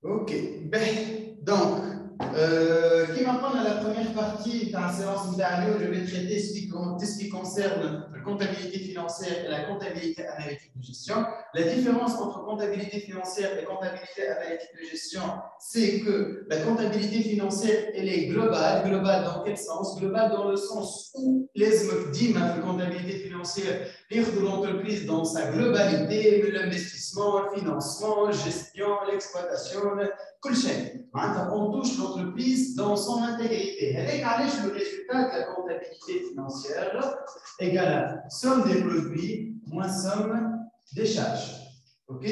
Ok. Ben, donc, qui m'apprend à la première partie de la séance vidéo, je vais traiter ce qui concerne la comptabilité financière et la comptabilité analytique de gestion. La différence entre comptabilité financière et comptabilité analytique de gestion, c'est que la comptabilité financière, elle est globale. Globale dans quel sens? Globale dans le sens où les la comptabilité financière, de l'entreprise dans sa globalité, l'investissement, le financement, la gestion, l'exploitation, كل شيء. On touche l'entreprise dans son intégrité. Et le résultat de la comptabilité financière égale à somme des produits moins somme des charges. OK?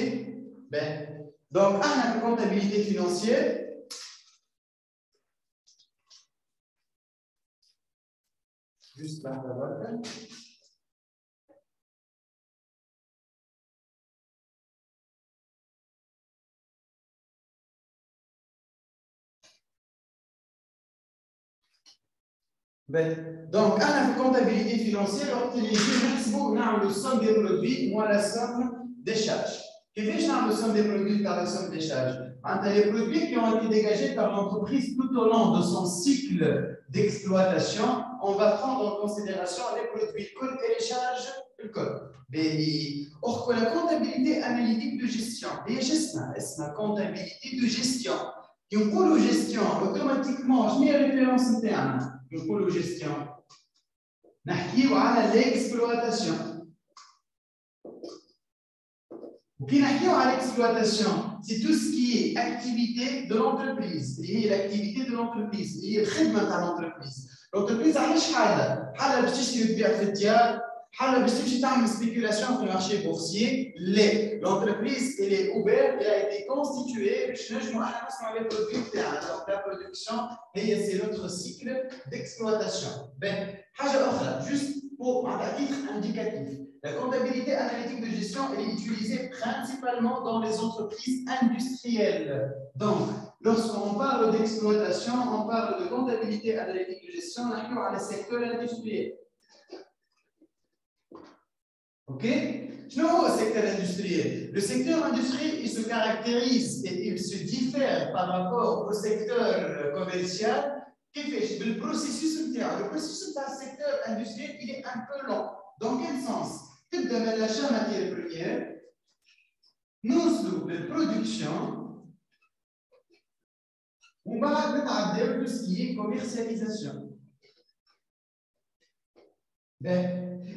Ben, donc, à la comptabilité financière, juste là, donc, à la comptabilité financière, on utilise la somme des produits moins la somme des charges. Qu'est-ce que la somme des produits par la somme des charges? Les produits qui ont été dégagés par l'entreprise tout au long de son cycle d'exploitation, on va prendre en considération les produits et les charges du code. Or, que la comptabilité analytique de gestion, et la comptabilité de gestion, qui pour la gestion, automatiquement, je mets référence interne. نقولوا gestion نحكيو على l'exploitation وكي نحكيو على l'exploitation c'est tout ce qui est activité de l'entreprise et l'activité de l'entreprise et الخدمه تاع l'entreprise l'entreprise علاش حاله باش تشتري وتبيع في الديار حاله باش تمشي تعمل spéculation في المارشي boursier l'entreprise elle est ouverte et a été constituée باش نجموا احنا نصنعوا les produits تاعنا donc la production c'est notre cycle d'exploitation ben حاجه اخرى juste pour un titre indicatif la comptabilité analytique de gestion elle est utilisée principalement dans les entreprises industrielles donc lorsqu'on parle d'exploitation on parle de comptabilité analytique de gestion on parle du secteur industriel. OK? Je vois le secteur industriel. Le secteur industriel, il se caractérise et il se diffère par rapport au secteur commercial. Le processus du secteur industriel, il est un peu long. Dans quel sens? Tout de l'achat de matières premières, nous sommes de production, on va regarder tout ce qui est commercialisation.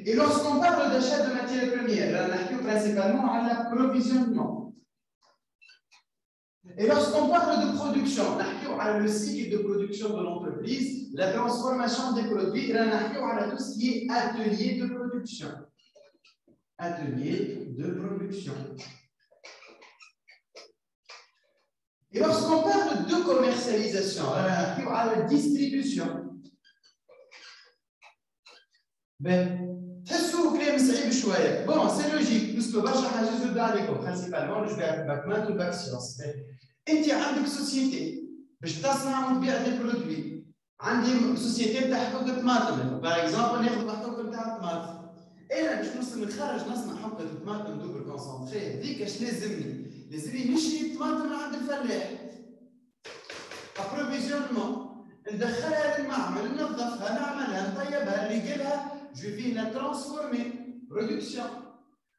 Et lorsqu'on parle d'achat de matières premières, on parle principalement à l'approvisionnement. Et lorsqu'on parle de production, on parle le cycle de production de l'entreprise, la transformation des produits, on parle tout ce qui est atelier de production. Atelier de production. Et lorsqu'on parle de commercialisation, on parle de distribution. تحسوا كلام صعيب شويه بون سي لوجيك باسكو برشا حاجات زود عليكم برينسيبالمون جو باك باك مان والباك سيونس انت عندك سوسيتي باش تصنع وتبيع دي برودوي عندي سوسيتي تاع حقوق طماطم باغ اكزومبل ناخذ الحقوق نتاع الطماطم انا باش نخرج نصنع حقوق طماطم دوبل كونسونتري هذيك اش لازمني نشري الطماطم من عند الفلاح ابروفيزيونمون ندخلها للمعمل ننظفها نعملها نطيبها نقلها je vais la transformer production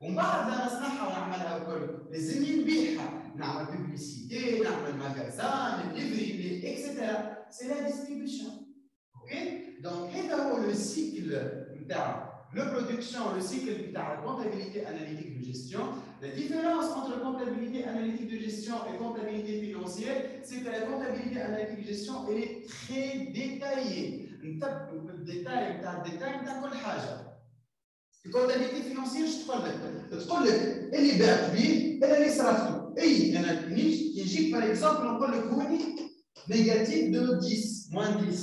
ومن بعد نصنعها ونعملها وكل لازمني نبيعها نعمل بيبليسيتي نعمل ماغازان ليفري اكسترا سي لا ديستريبيوشن اوكي دونك هذا هو لو سيكل نتاع لو برودكسيون لو سيكل نتاع la comptabilité analytique de gestion la différence entre comptabilité analytique de gestion et comptabilité financière c'est que la comptabilité analytique de gestion elle est très détaillée نتبعوا في الديتاي نتاع كل حاجه. الكونتابيلتي فينانسيير اش تقول لك اللي بعت به اللي صرفته اي انا كي نجيك باغ اكزومبل نقول لك هوني نيجاتيف دو 10 موان 10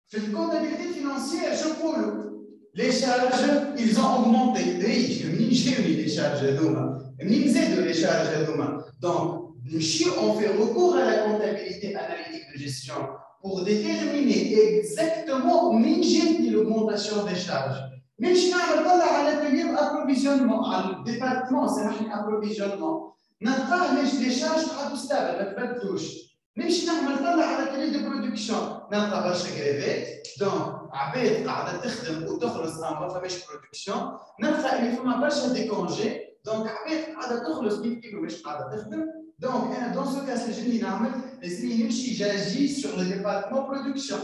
في الكونتابيلتي فينانسيير شو نقولوا لي شارج ils ont augmenté اي منين جاوني لي شارج هذوما منين زادوا لي شارج هذوما دونك نمشيو اون في ريكور على لا كونتابيلتي اناليتيك دو جيستيون pour déterminer exactement où j'ai l'augmentation des charges. Mais je vais aller à l'atelier d'approvisionnement, à le département, c'est l'approvisionnement. نلقاه لي شارج قعدوا ستابل ما تبدلوش. نمشي نعمل طلع على كري دو برودكسيون نلقى برشا كريفات دونك عباد قاعده تخدم وتخلص ما فماش برودكسيون. نلقى اللي فما برشا دي كونجي دونك عباد قاعده تخلص كيف مش قاعده تخدم. دونك انا دون سو كاس اللي نعمل لازمني نمشي جاجي سور لو ديبارتمون برودكسيون.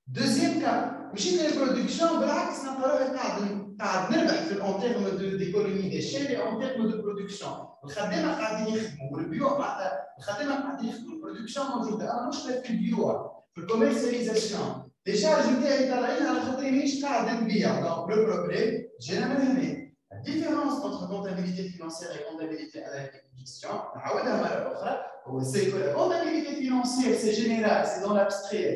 دوزيام كا مشيت للبرودكسيون بالعكس نلقى روحي قاعد نربح في اون تيرم دو ديكونومي ديشيل اون تيرم دو برودكسيون. الخدامه قاعدين يخدموا والبيو معناتها الخدامه قاعدين يخدموا البرودكسيون موجوده. انا مشكله في البيو في الكوميرسياليزاسيون لي شارج نتاعي طالعين على خاطر مانيش قاعد نبيع. دونك لو بروبليم جينا من هنا. La différence entre comptabilité financière et comptabilité analytique de gestion, c'est que la comptabilité financière, c'est général, c'est dans l'abstrait,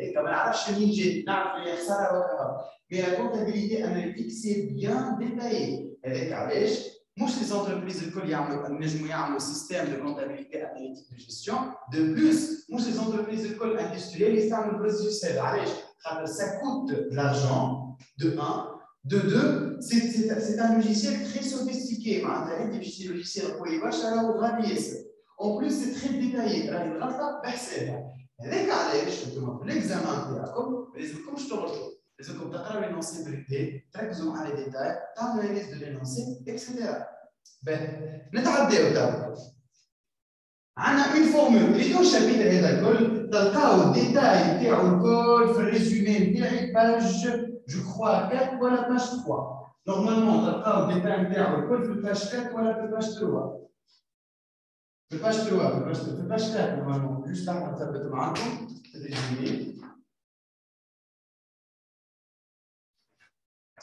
mais la comptabilité analytique, c'est bien détaillé. Avec Alèche, moi, les entreprises ont un système de comptabilité analytique de gestion. De plus, moi, les entreprises industrielles, ils ont un processus. Ça coûte de l'argent, de 1. De 2, c'est un logiciel très sophistiqué. Un logiciel en plus, c'est très détaillé. L'examen, comme je te rejoins, لازمكم تقراو l'énoncé بريدي تركزوا على les détails تعملوا analyse de l'énoncé etc. نتعداو توا عندنا une formule اللي تو الشابيتر هذا الكل تلقاو الديتاي نتاعو الكل في الريزومي نتاعي باج جو كخوا 4 ولا باج 3. نورمالمون تلقاو الديتاي نتاعو الكل في الباج 4 ولا في الباج 3. في الباج 3 في الباج 4 نورمالمون جوست راح نثبت معاكم في الريزومي.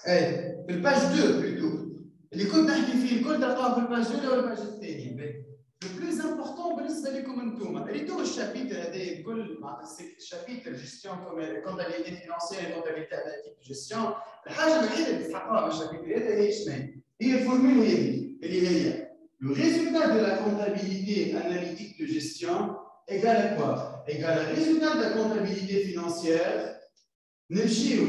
اي في الباج 2 بلوتو اللي كنت نحكي فيه الكل تلقاوه في الباج 2 ولا الباج الثانيه. لو بلوز امبورطون بالنسبه لكم انتوما اللي تو الشابيتر هذا الكل مع الشابيتر جيستيون كونتابيليتي فينانسيير كونتابيليتي اناليتيك جيستيون. الحاجه الوحيده اللي تستحقوها من الشابيتر هذا هي شنو؟ هي الفورمول هذه اللي هي لو ريزولتا دو لا كونتابيليتي اناليتيك دو جيستيون ايغال ا كوا؟ ايغال ا ريزولتا دو لا كونتابيليتي فينانسيير نمشيو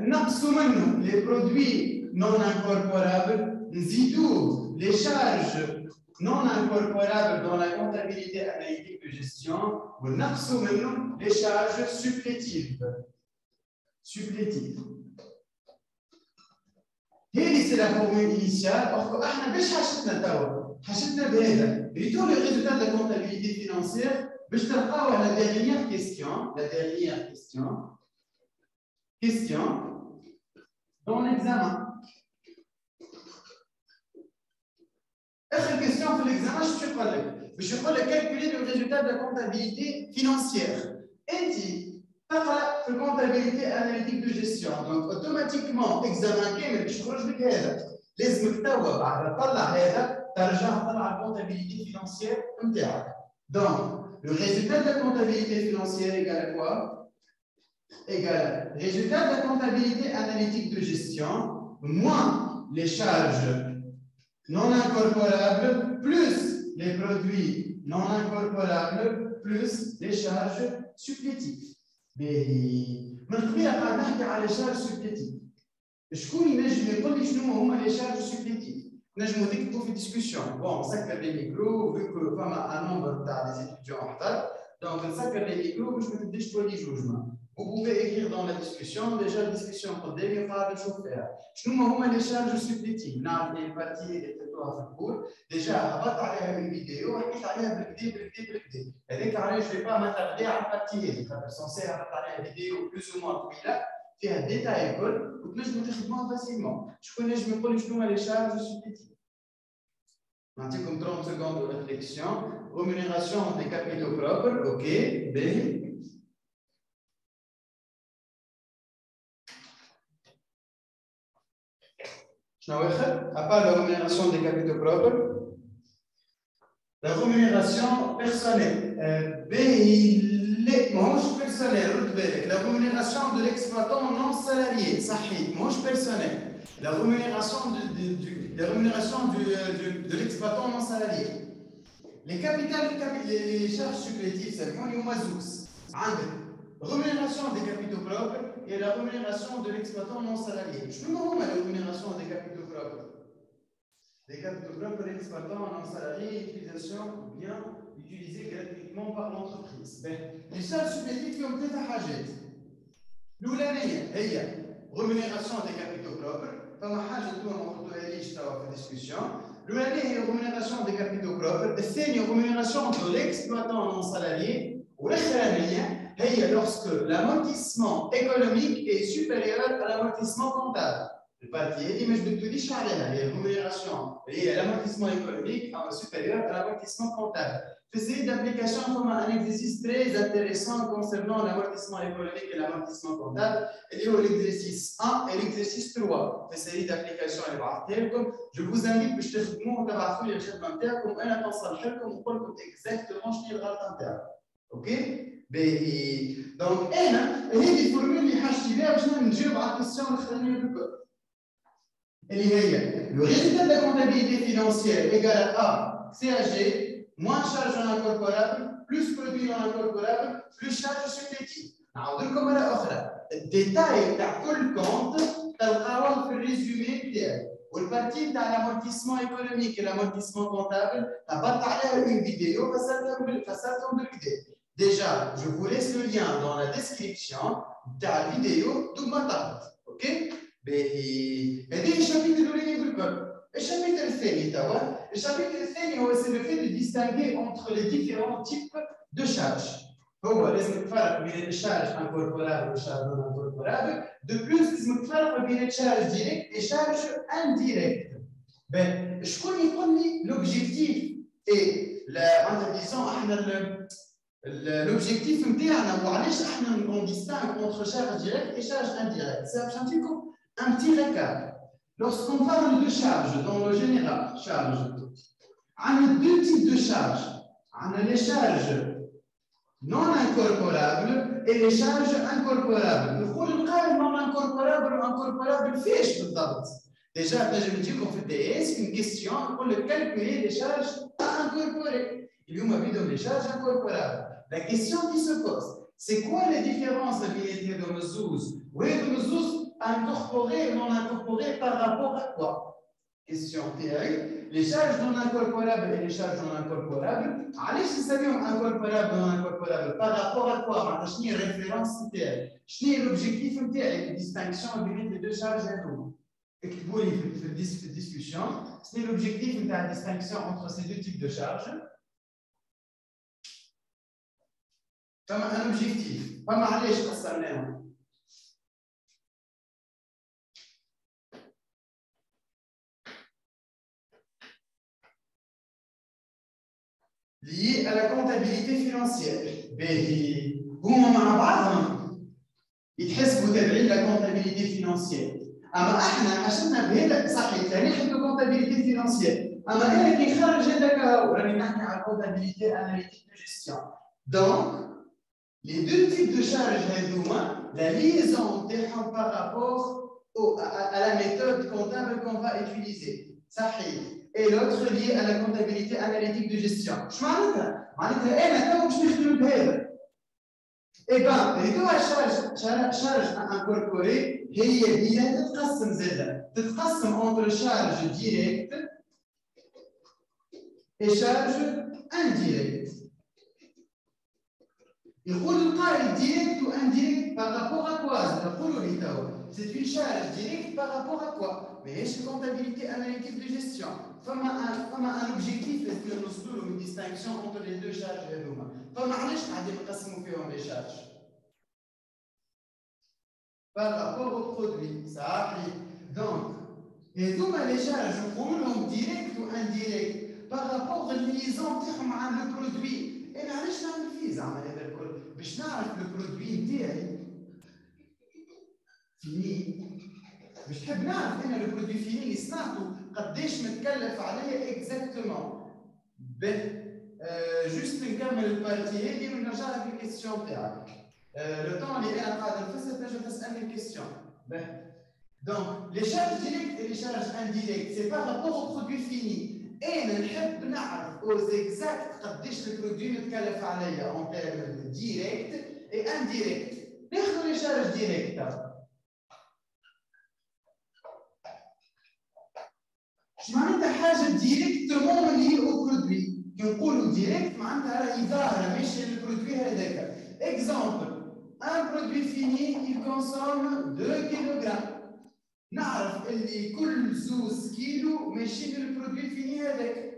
نقصوا منه les produits non incorporables, نزيدوا les charges non incorporables dans la comptabilité analytique de gestion, ونقصوا منه les charges supplétives. هذه c'est la formule initiale. Or احنا باش حاجتنا توا؟ حاجتنا بهذا اللي تو les résultats de la comptabilité financière باش تلقاو la dernière question dans l'examen. Autre question pour l'examen, je vais calculer le résultat de la comptabilité financière. Et dit, par la comptabilité analytique de gestion. Donc, automatiquement, examen كامل باش يخرج لك هذا. لازمك توا بعد تطلع هذا ترجع تطلع الكونتابيليتي فينانسيير نتاعك. Donc, le résultat de la comptabilité financière égale à quoi? Égale résultat de la comptabilité analytique de gestion moins les charges non incorporables plus les produits non incorporables plus les charges supplétives. Mais من قبل قاعد نحكي على charges supplétives. شكون ينجم يقول لي شنو هما les charges supplétives؟ نجمو نكتبوا في discussion. Bon, نسكر les micros vu que فما un nombre تاع des étudiants حضر. Donc نسكر les micros باش ما تبداش تولي جوجمه. Vous pouvez écrire dans la discussion, déjà la discussion قدامي وقاعد نشوف فيها. شنو هما les charges supplétives؟ نعرف لي البارتي اللي درتوها في الكور، ديجا هبطت عليها بالفيديو وحكيت عليها بالكدا. هذاك علاش جو با ماتاردي على البارتي هذه، خاطر سونسي هبط عليها فيديو بلوس او موان طويله فيها الديتاي الكل وتنجموا تخدموها فاسيلمون. شكون نجم يقول لي شنو هما les charges supplétives؟ نعطيكم 30 secondes de réflexion. Rémunération des capitaux propres, ok, باهي. À part la rémunération des capitaux propres, la rémunération personnelle. La rémunération de l'exploitant non salarié, personnel. La rémunération de l'exploitant non salarié. Les charges supplétives, c'est rémunération des capitaux propres et la rémunération de l'exploitant non salarié. Je me demande la rémunération des capitaux propres. des capitaux propres exploitant un salarié, utilisation ou bien utilisé gratuitement par l'entreprise. Les charges supplémentaires ont ثلاث حاجات. الأولانية هي rémunération des capitaux propres. فما حاجة انتم ما قلتوهاليش توا في الديسكسيون. الأولانية هي rémunération des capitaux propres. الثانية rémunération de l'exploitant non salarié. والأخرانية هي lorsque l'amortissement économique est supérieur à l'amortissement comptable. البارتي هذه ما جبدتوليش عليها هي الريمونيراسيون هي l'amortissement économique supérieur à l'amortissement comptable. في série d'applications, on a un exercice très intéressant concernant l'amortissement économique et l'amortissement comptable. Il y a l'exercice 1 et l'exercice 3. في série d'applications اللي بعثتها لكم. Je vous invite باش تخدموه وتبعثوا لي الخدمه نتاعكم انا نوصل لكم ونقول لكم اكزاكتومون شنو هي الغلطه نتاعكم. اوكي؟ باهي. دونك انا هذه الفورمول اللي حاجتي بها باش نجاوب على الكيستيون الاخرانيه بالكل. اللي هي le résultat de la comptabilité financière égale à CAG moins charge non incorporable plus produit non incorporable plus charge supplétive. نعاود لكم مرة أخرى الديتاي تاع كل كونت تلقاوه في الريزومي تاعي والبارتي تاع l'amortissement économique et l'amortissement comptable هبطت عليها une vidéo فسرتهم بالكدا. Déjà, je vous laisse le lien dans la description تاع الفيديو ثم تهبط. اوكي؟ هذه الشابيتر الاولاني بالكل. الشابيتر الثاني توا الشابيتر الثاني هو سي لو في دو ديستانغي انتر لي ديفيرون تيب دو شارج. هو لازم تفرق بين الشارج انكوربورابل والشارج نون انكوربورابل. دو بلوس لازم تفرق بين الشارج ديريكت والشارج انديريكت. شكون يقول لي لوبجيكتيف اي لا ديزون احنا l'objectif نتاعنا وعلاش احنا on distingue entre charge directe et charge indirecte. C'est باش نعطيكم un petit récap. Lorsqu'on parle de charge dans le général, charge, on a deux types de charges. On a les charges non incorporables et les charges incorporables. نقول القاعدة non incorporable ou incorporable فيش بالضبط. Déjà, je vais dire qu'on fait une question pour calculer les charges à incorporer. Il y a des charges incorporables. La question qui se pose, c'est quoi les différences de l'unité de Mezouz? Oui, de Mezouz incorporé ou non incorporé par rapport à quoi? Question théorique. Les charges non incorporables et les charges non incorporables. Allez, si ça vient incorporable non incorporable, par rapport à quoi? Je n'ai référence théorique. Je n'ai l'objectif théorique, la distinction entre les deux charges et tout. اكتبوا لي في الديسكسيون شنو l'objectif نتاع الديستانكسيون entre ces deux types de charges. فما ان اوبجيكتيف فما علاش قسمناهم. lié à la comptabilité financière. باهي هما مع بعضهم يتحسبوا تابعين لا كونتابيليتي فينانسيير. اما احنا حسبنا بهذا صحيح نحكي كونتابيليتي فينانسيير. اما انا كي نخرج هذاك راني نحكي على كونتابيليتي اناليتيك دو جيستيون. دونك les deux types de charges هذوما la liaison تاعهم par rapport à la méthode comptable qu'on va utiliser. صحيح. Et l'autre lié à la comptabilité analytique de gestion. شو معناتها؟ معناتها انا تو باش نخدم بهذا. Eh bien, les deux charges à incorporer, هي تتقسم زادة. تتقسم entre charge directe et charge indirecte. يقول القائل direct ou indirect par rapport à quoi؟ نقولوا لي توا. C'est une charge directe par rapport à quoi؟ ماهيش comptabilité analytique de gestion. فما un objectif est que نوصلوا une distinction entre les deux charges هذوما. فما علاش قاعدين نقسموا فيهم les charges؟ par rapport au produit. صحيح. Donc, هذوما les charges نقولوا direct ou indirect par rapport للliaison تاعهم مع le produit. انا علاش نعمل فيه زعما هذا الكل؟ باش نعرف لو برودوي نتاعي فيني. باش نحب نعرف انا لو برودوي فيني اللي صنعته قداش متكلف عليا اكزاكتومون. جوست نكمل البارتي هذه ونرجع لك الكيستيون تاعك. لو طون اللي انا قاعد نفسر تنجم تسالني الكيستيون. دونك لي شارج ديريكت اي لي شارج انديريكت سي بار رابور او برودوي فيني. انا نحب نعرف اوز اكزاكت قداش البرودوي متكلف عليا اون تيرم ديريكت اي انديريكت. ناخذ لي شارج ديريكت. اش معناتها حاجه ديريكتومون لي او برودوي كي نقولوا ديريكت معناتها راهي ظاهره ماشي للبرودوي هذاك اكزومبل ان برودوي فيني il consomme 2 كيلوغرام نعرف اللي كل زوز كيلو ماشي للبرودوي فيني هذاك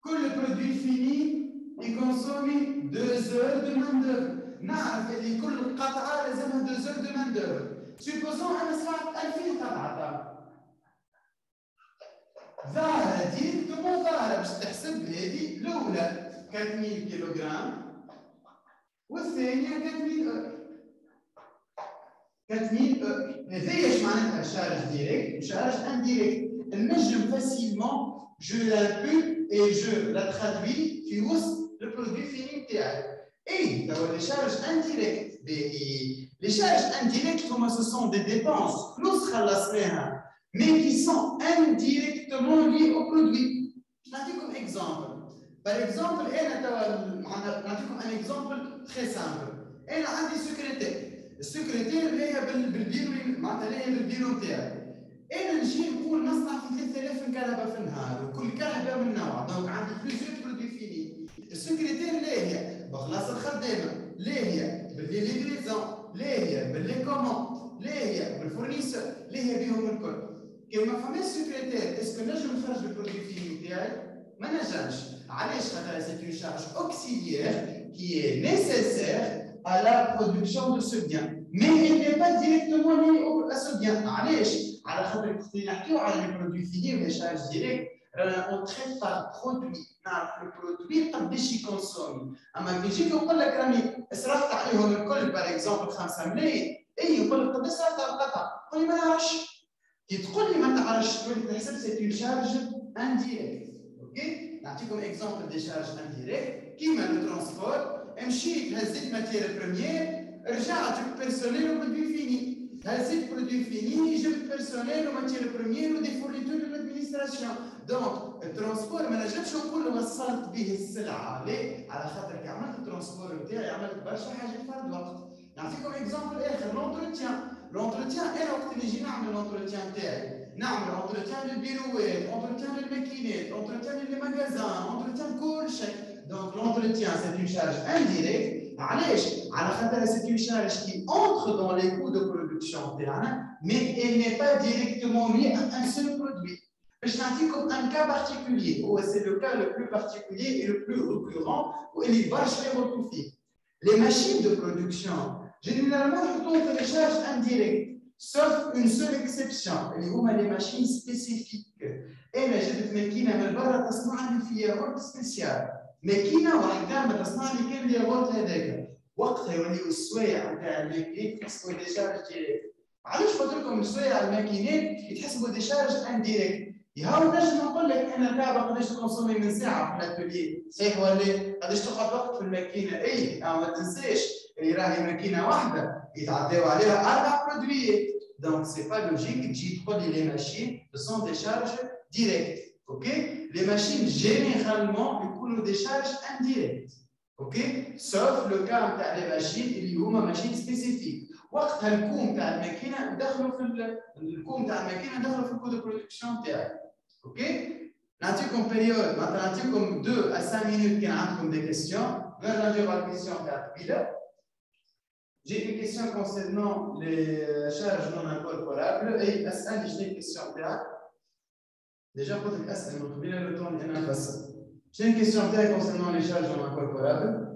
كل برودوي فيني يكونسومي 2 heures de main d'œuvre نعرف اللي كل قطعه لازمها 2 heures de main d'œuvre سيبوزون انا صنعت 2000 قطعه ظاهره ديريكتومون ظاهره باش تحسب هذه الاولى 4000 كيلوغرام والثانيه 4000 اور 4000 اور هذايا اش معناتها شارج ديريكت وشارج انديريكت نجم فاسيلمون جو لامبوت اي جو لا ترادوي في وسط البرودوي فيني نتاعي اي توا لي شارج انديريكت لي شارج انديريكت هما سو سون دي ديبونس فلوس خلصناها mais qui sont indirectement liés au produit. Je vais vous donner un exemple. Par exemple, je vais vous un exemple très simple. Je j'ai un secrétaire. Le secrétaire, il est dans le bureau. Je نجي نقول نصنع في 3000 كهرباء في النهار وكل كهرباء من نوع دونك عندي بليزيور برودوي فيني السكرتير لاهيه بخلاص الخدامه لاهيه بالليفريزون لاهيه باللي كوموند لاهيه بالفورنيسور لاهيه بهم الكل كي ما فماش سكرتير اسكو نجم نخرج البرودوي فيني تاعي ما نجمش علاش خاطر سي اون شارج اوكسيليير كي est nécessaire à la production de ce bien mais elle n'est pas directement liée à ce bien علاش على خاطر كي نحكيو على البرودوي فيني ولا شارج ديريكت رانا اون تريت بار برودوي نعرف البرودوي قداش يكونسومي اما كي نجيك نقول لك راني صرفت عليهم الكل باغ اكزومبل 5 ملايين اي نقول لك قداش صرفت على القطعه تقول لي ما نعرفش كي تقول لي ما تعرفش تولي تحسب سي اون شارج انديريكت اوكي نعطيكم اكزومبل دي شارج انديريكت كيما لو ترونسبور مشيت هزيت ماتير بريمير رجعت جبت بيرسونيل وبرودوي فيني هزيت برودوي فيني جبت بيرسونيل وماتير بريمير ودي فورنيتور للادمينستراسيون دونك الترونسبور ما نجمش نقول له وصلت به السلعه ليه على خاطر كي عملت الترونسبور نتاعي عملت برشا حاجات فرد وقت نعطيكم اكزومبل اخر لونتروتيان انا وقت اللي نجي نعمل لونتروتيان تاعي نعمل لونتروتيان للبيروات لونتروتيان للماكينات لونتروتيان للماغازان لونتروتيان كل شيء دونك لونتروتيان سي اون شارج انديريكت علاش على خاطر سي اون شارج كي انتر دون لي كو دو برودكسيون تاعنا مي elle n'est pas directement liée à un seul produit باش نعطيكم ان كا بارتيكولير هو سي لو كا لو بلو بارتيكولير اي لو بلو ريكورون واللي برشا يغلطوا فيه لي ماشين دو برودكسيون généralement يحطوهم في الشارج انديريكت sauf une seule exception اللي هما لي ماشين سبيسيفيك انا جبت ماكينه من برا تصنع لي في ياغورت سبيسيال ماكينه وحده تصنع لي كان الياغورت هذاك وقتها يوليو السوايع نتاع الماكينات يحسبوا دي شارج ديريكت علاش قلت لكم السوايع الماكينات يتحسبوا دي شارج انديريكت يهاو نجم نقول لك انا الكهرباء قداش تكونسومي من ساعه في الاتولي صحيح ولا قداش تقعد وقت في الماكينه اي ما تنساش اللي راهي ماكينه واحده يتعداو عليها 4 برودويات دونك سي با لوجيك تجي تقول لي لي ماشين سون دي شارج ديريكت اوكي لي ماشين جينيرالمون يكونوا دي شارج انديريكت اوكي سوف لو كا نتاع لي ماشين اللي هما ماشين سبيسيفيك وقتها الكوم تاع الماكينه دخلوا في الكوم تاع الماكينه دخلوا في الكود برودكسيون تاعي اوكي نعطيكم بيريود مثلا نعطيكم 2 à 5 minutes كان عندكم دي كيستيون نرجع نجاوب على الكيستيون تاع قبيله J'ai une question concernant les charges non incorporables et أسألني شنو الكيستيون تاعك déjà قلت لك أسأل من قبيله لو طون أنا نفسر شنو الكيستيون تاعك concernant les charges non incorporables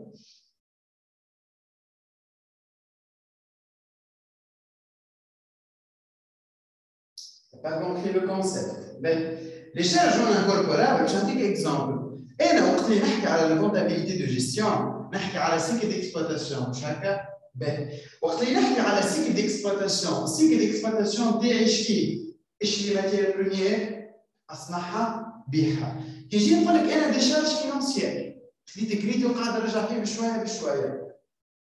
pas compris le concept. Ben, les charges non incorporables, je vais un exemple. Et là, on نحكي على la comptabilité de gestion, نحكي على cycle d'exploitation. مش هكا؟ ben, وقت اللي نحكي على cycle d'exploitation, cycle d'exploitation تاعي ايش لي ماتير بريمير اصنعها بيعها. كي يجي نقول لك انا دي شارج فينانسيير، خديت كريدي وقاعد نرجع فيه بشويه بشويه.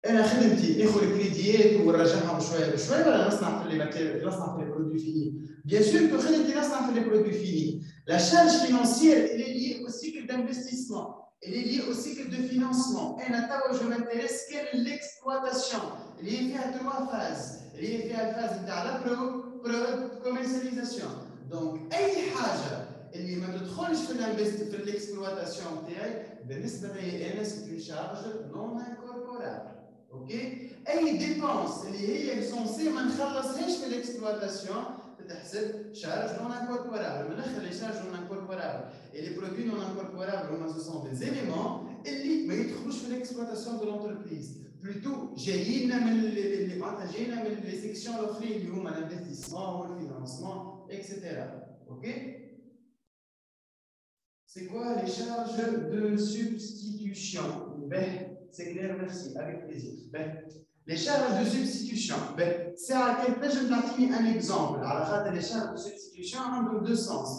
انا خدمتي ناخذ الكريديات ونرجعهم بشويه بشويه ولا نصنع في لي ماتير نصنع في لي برودوي فيني بيان سور كو خدمتي نصنع في لي برودوي فيني لا شارج فينانسيير اللي لي او سيكل دانفستيسمون اللي لي او سيكل دو فينانسمون انا توا جو مانتيريس كان ليكسبلواتاسيون اللي فيها 3 فاز اللي فيها الفاز نتاع لا برو كوميرسياليزاسيون دونك اي حاجه اللي ما تدخلش في الاكسبلواتاسيون تاعي بالنسبه لي انا سي شارج نون انكوربورابل. اوكي، اي ديبونس اللي هي سونسي ما نخلصهاش في الاكسبلواتاسيون تتحسب شارج نون انكوربورابل. من الاخر لي شارج نون انكوربورابل et les produits non incorporables هما ce sont des éléments اللي ما يدخلوش في الاكسبلواتاسيون دو لونتربريز، بلوتو جايين من اللي معناتها جايين من لي سيكسيون الاخرين اللي هما الانفستيسمون والفينانسمون اكسيتيرا. اوكي، c'est quoi les charges de substitution? Ben, c'est clair, merci, avec plaisir. Ben, les charges de substitution, ben, c'est à quel point je vais donner un exemple. Alors, les charges de substitution ont deux sens.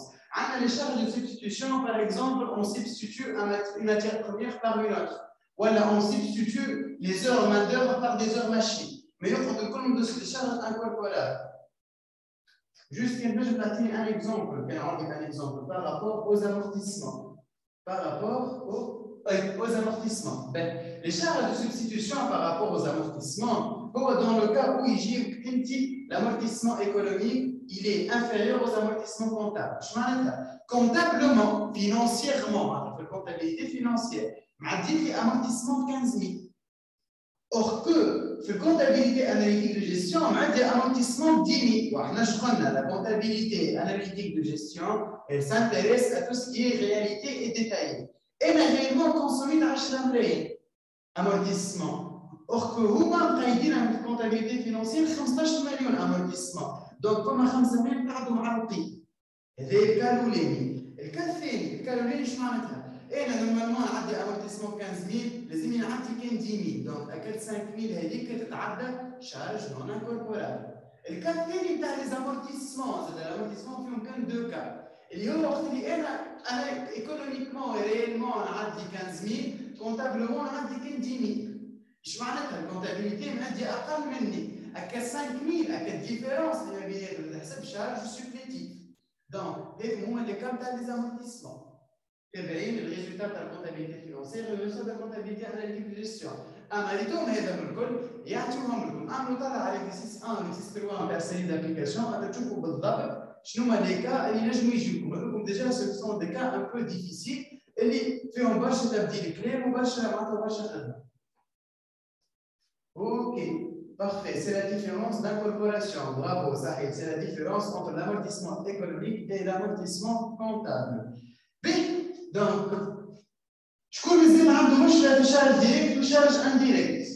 Les charges de substitution, par exemple, on substitue une matière première par une autre. Voilà, on substitue les heures main-d'œuvre par des heures machines. Mais il faut que des charges incorporables. Juste je vais donner un exemple, par rapport aux amortissements. Par rapport aux amortissements. Ben, les charges de substitution par rapport aux amortissements, dans le cas où l'amortissement économique il est inférieur aux amortissements comptables. Comptablement, financièrement, la comptabilité financière, il y a un amortissement de 15 000. Or que, la comptabilité analytique de gestion, il y a un amortissement de 10 000. La comptabilité analytique de gestion, elle s'intéresse à tout ce qui est réalité et détaillé. Et elle a réellement consommé de 10 000 amortissement. Or que, vous avez la comptabilité financière, 15 millions d'amortissement. Donc, comme 5 000 تعدوا معرضين. هذا الكالو الأولاني. الكال الثاني، الكالو الأولاني شنو معناتها؟ أنا نورمالمون نعدي امورتيسمون 15000 لازم نعدي كان 10000 دونك أكل 5000 هذيك تتعدى شارج نون انكوربورابل. الكال الثاني نتاع لي زامورتيسمون، زاد الامورتيسمون فيهم كان دو كا اللي هو وقت اللي أنا ايكونوميكمون ريالمون نعدي 15000 كونتابلمون نعدي كان 10000. اش معناتها؟ الكونتابيليتي معدي أقل مني. أكا 5000 أكا ديفيرونس اللي ما بيناتهم تحسب شارج سوبليتيف. دونك هذو هما لي كام تاع لي زامورتيسمون. تابعين الريزولتا تاع الكونتابيليتي فينونسيير والريزولتا تاع الكونتابيليتي اناليتيك دو جيستيون. اما ريتهم هذا من الكل يعطيوهم لكم. اعملوا طالع على اكسيس 1 واكسيس 3 تاع السيري دابليكاسيون غادي تشوفوا بالضبط شنو هما لي كا اللي نجموا يجيوكم. نقول لكم ديجا سو سون دي كا ان بو ديفيسيل اللي فيهم برشا تبديل كلام وبرشا معناتها برشا خدمه. اوكي. Parfait, c'est la différence d'incorporation. Bravo, Zahid. C'est la différence entre l'amortissement économique et l'amortissement comptable. B. Donc, je connais les charges directes ou charges indirectes.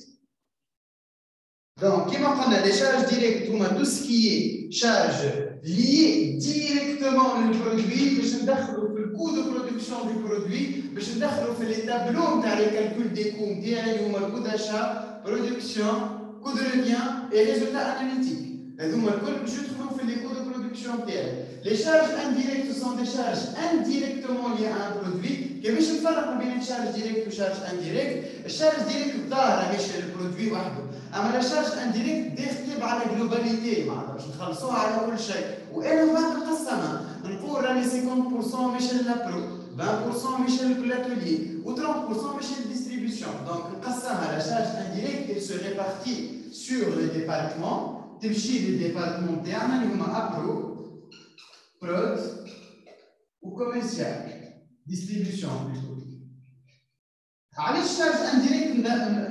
Donc, comme on a les charges directes, on a tout ce qui est charges liées directement au produit, je vais dans le coût de production du produit, je vais dans les tableaux de les calculs des coûts, le coût d'achat, production, coût de revient et résultats analytiques. Et donc, je trouve les coûts de production. Les charges indirectes sont des charges indirectement liées à un produit. Que je ne fais pas combien de charges directes ou charges indirectes. Les charges directes ظاهرة مش البرودوي وحده. أما la charge indirecte تختلف على globalité. معناتها باش نخلصوها على كل شيء. وأنا بعد نقسمها. نقول راني 50% مش الابرو، 20% مش الاتelier و 30% مش الديستريبيوشن. Donc نقسمها. La charge indirecte elle se répartit sur les départements. تمشي للديبارتمون تاعنا اللي هما ابرو، برود وكوميرسيال، ديستريبيوشن بلوتو. علاش شارج انديريكت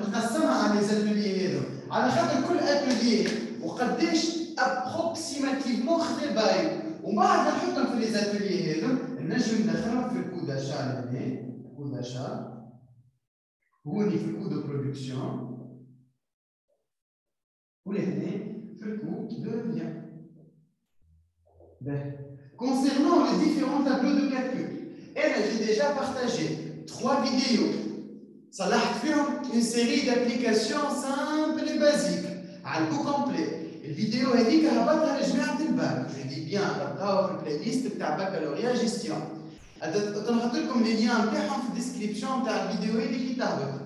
نقسمها على لي زاتوليي هذو؟ على خاطر كل اتوليي وقداش ابروكسيماتيفمون خذا باي ومن بعد نحطهم في لي زاتوليي هذو نجم ندخلهم في الكو داشا هنا، الكو داشا هوني في الكو دو برودكسيون والاثنين في الكو دو رevient. Concernant les différents tableaux de calcul, j'ai déjà partagé 3 vidéos. Ça a fait une série d'applications simples et basiques. À le coup complet. La vidéo est dit qu'elle va être جماعة الباك. Je dis bien, تلقاوها في البلاي ليست بتاع بكالوريا جيستيون. نحط لكم لي ليان نتاعهم في الديسكريبشن تاع الفيديو اللي كي تهبط.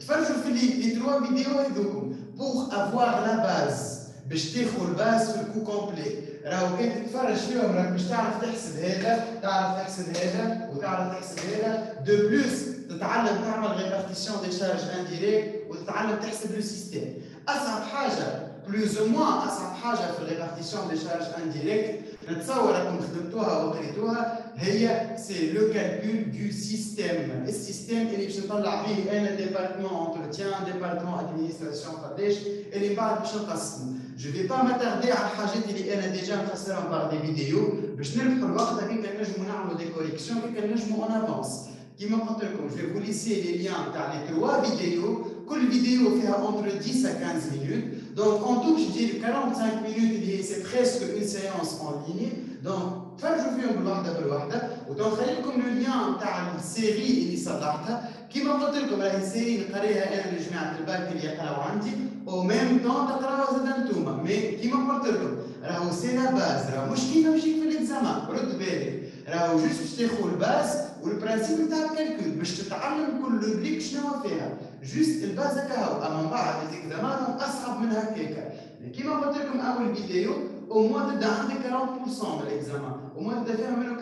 تفرجوا في لي 3 فيديو هذوكم pour avoir la base. باش تاخذ الباس في الكو كومبلي. راهو كي تتفرج فيهم راك باش تعرف تحسب هذا، تعرف تحسب هذا، وتعرف تحسب هذا، دو بلوس تتعلم تعمل ريبارتيسيون دي شارج انديريكت وتتعلم تحسب لو سيستيم. اصعب حاجه بلوز او موان اصعب حاجه في الريبارتيسيون دي شارج انديريكت نتصور راكم خدمتوها وقريتوها هي سي لو كالكول دو سيستيم السيستيم اللي باش نطلع فيه انا ديبارتمون انتروتيان ديبارتمون ادمينستراسيون قداش اللي بعد باش نقسمو جو في با ماتاردي على الحاجات اللي انا ديجا مفسرهم بار دي فيديو باش نربحوا الوقت هكا نجموا نعملوا دي كوريكسيون هكا نجموا اون افونس كيما قلت لكم جو فو ليسي لي ليان تاع لي 3 فيديو كل فيديو فيها اونتر 10 à 15 minutes donc en tout je dis 45 minutes c'est presque une séance en ligne donc تفرجوا فيهم بالوحده وتنخليكم لو ليان تاع السيري اللي صلحتها كيما قلت لكم راهي السيري نقريها انا لجماعه الباك اللي يقراو عندي او ميم طون تقراوها زاد انتوما مي كيما قلت لكم راهو سي لا باز راهو مش كيما مشيت في الاكزامان رد بالك راهو جوست باش تاخذ الباز والبرانسيب تاع الكالكول باش تتعلم كل روبريك شنو فيها جوست الباز هكا هو اما بعد الاكزامان اصعب من هكاكا كيما قلت لكم اول فيديو au moins تبدا عندك 40% من الاكزامان au moins تبدا فيها منه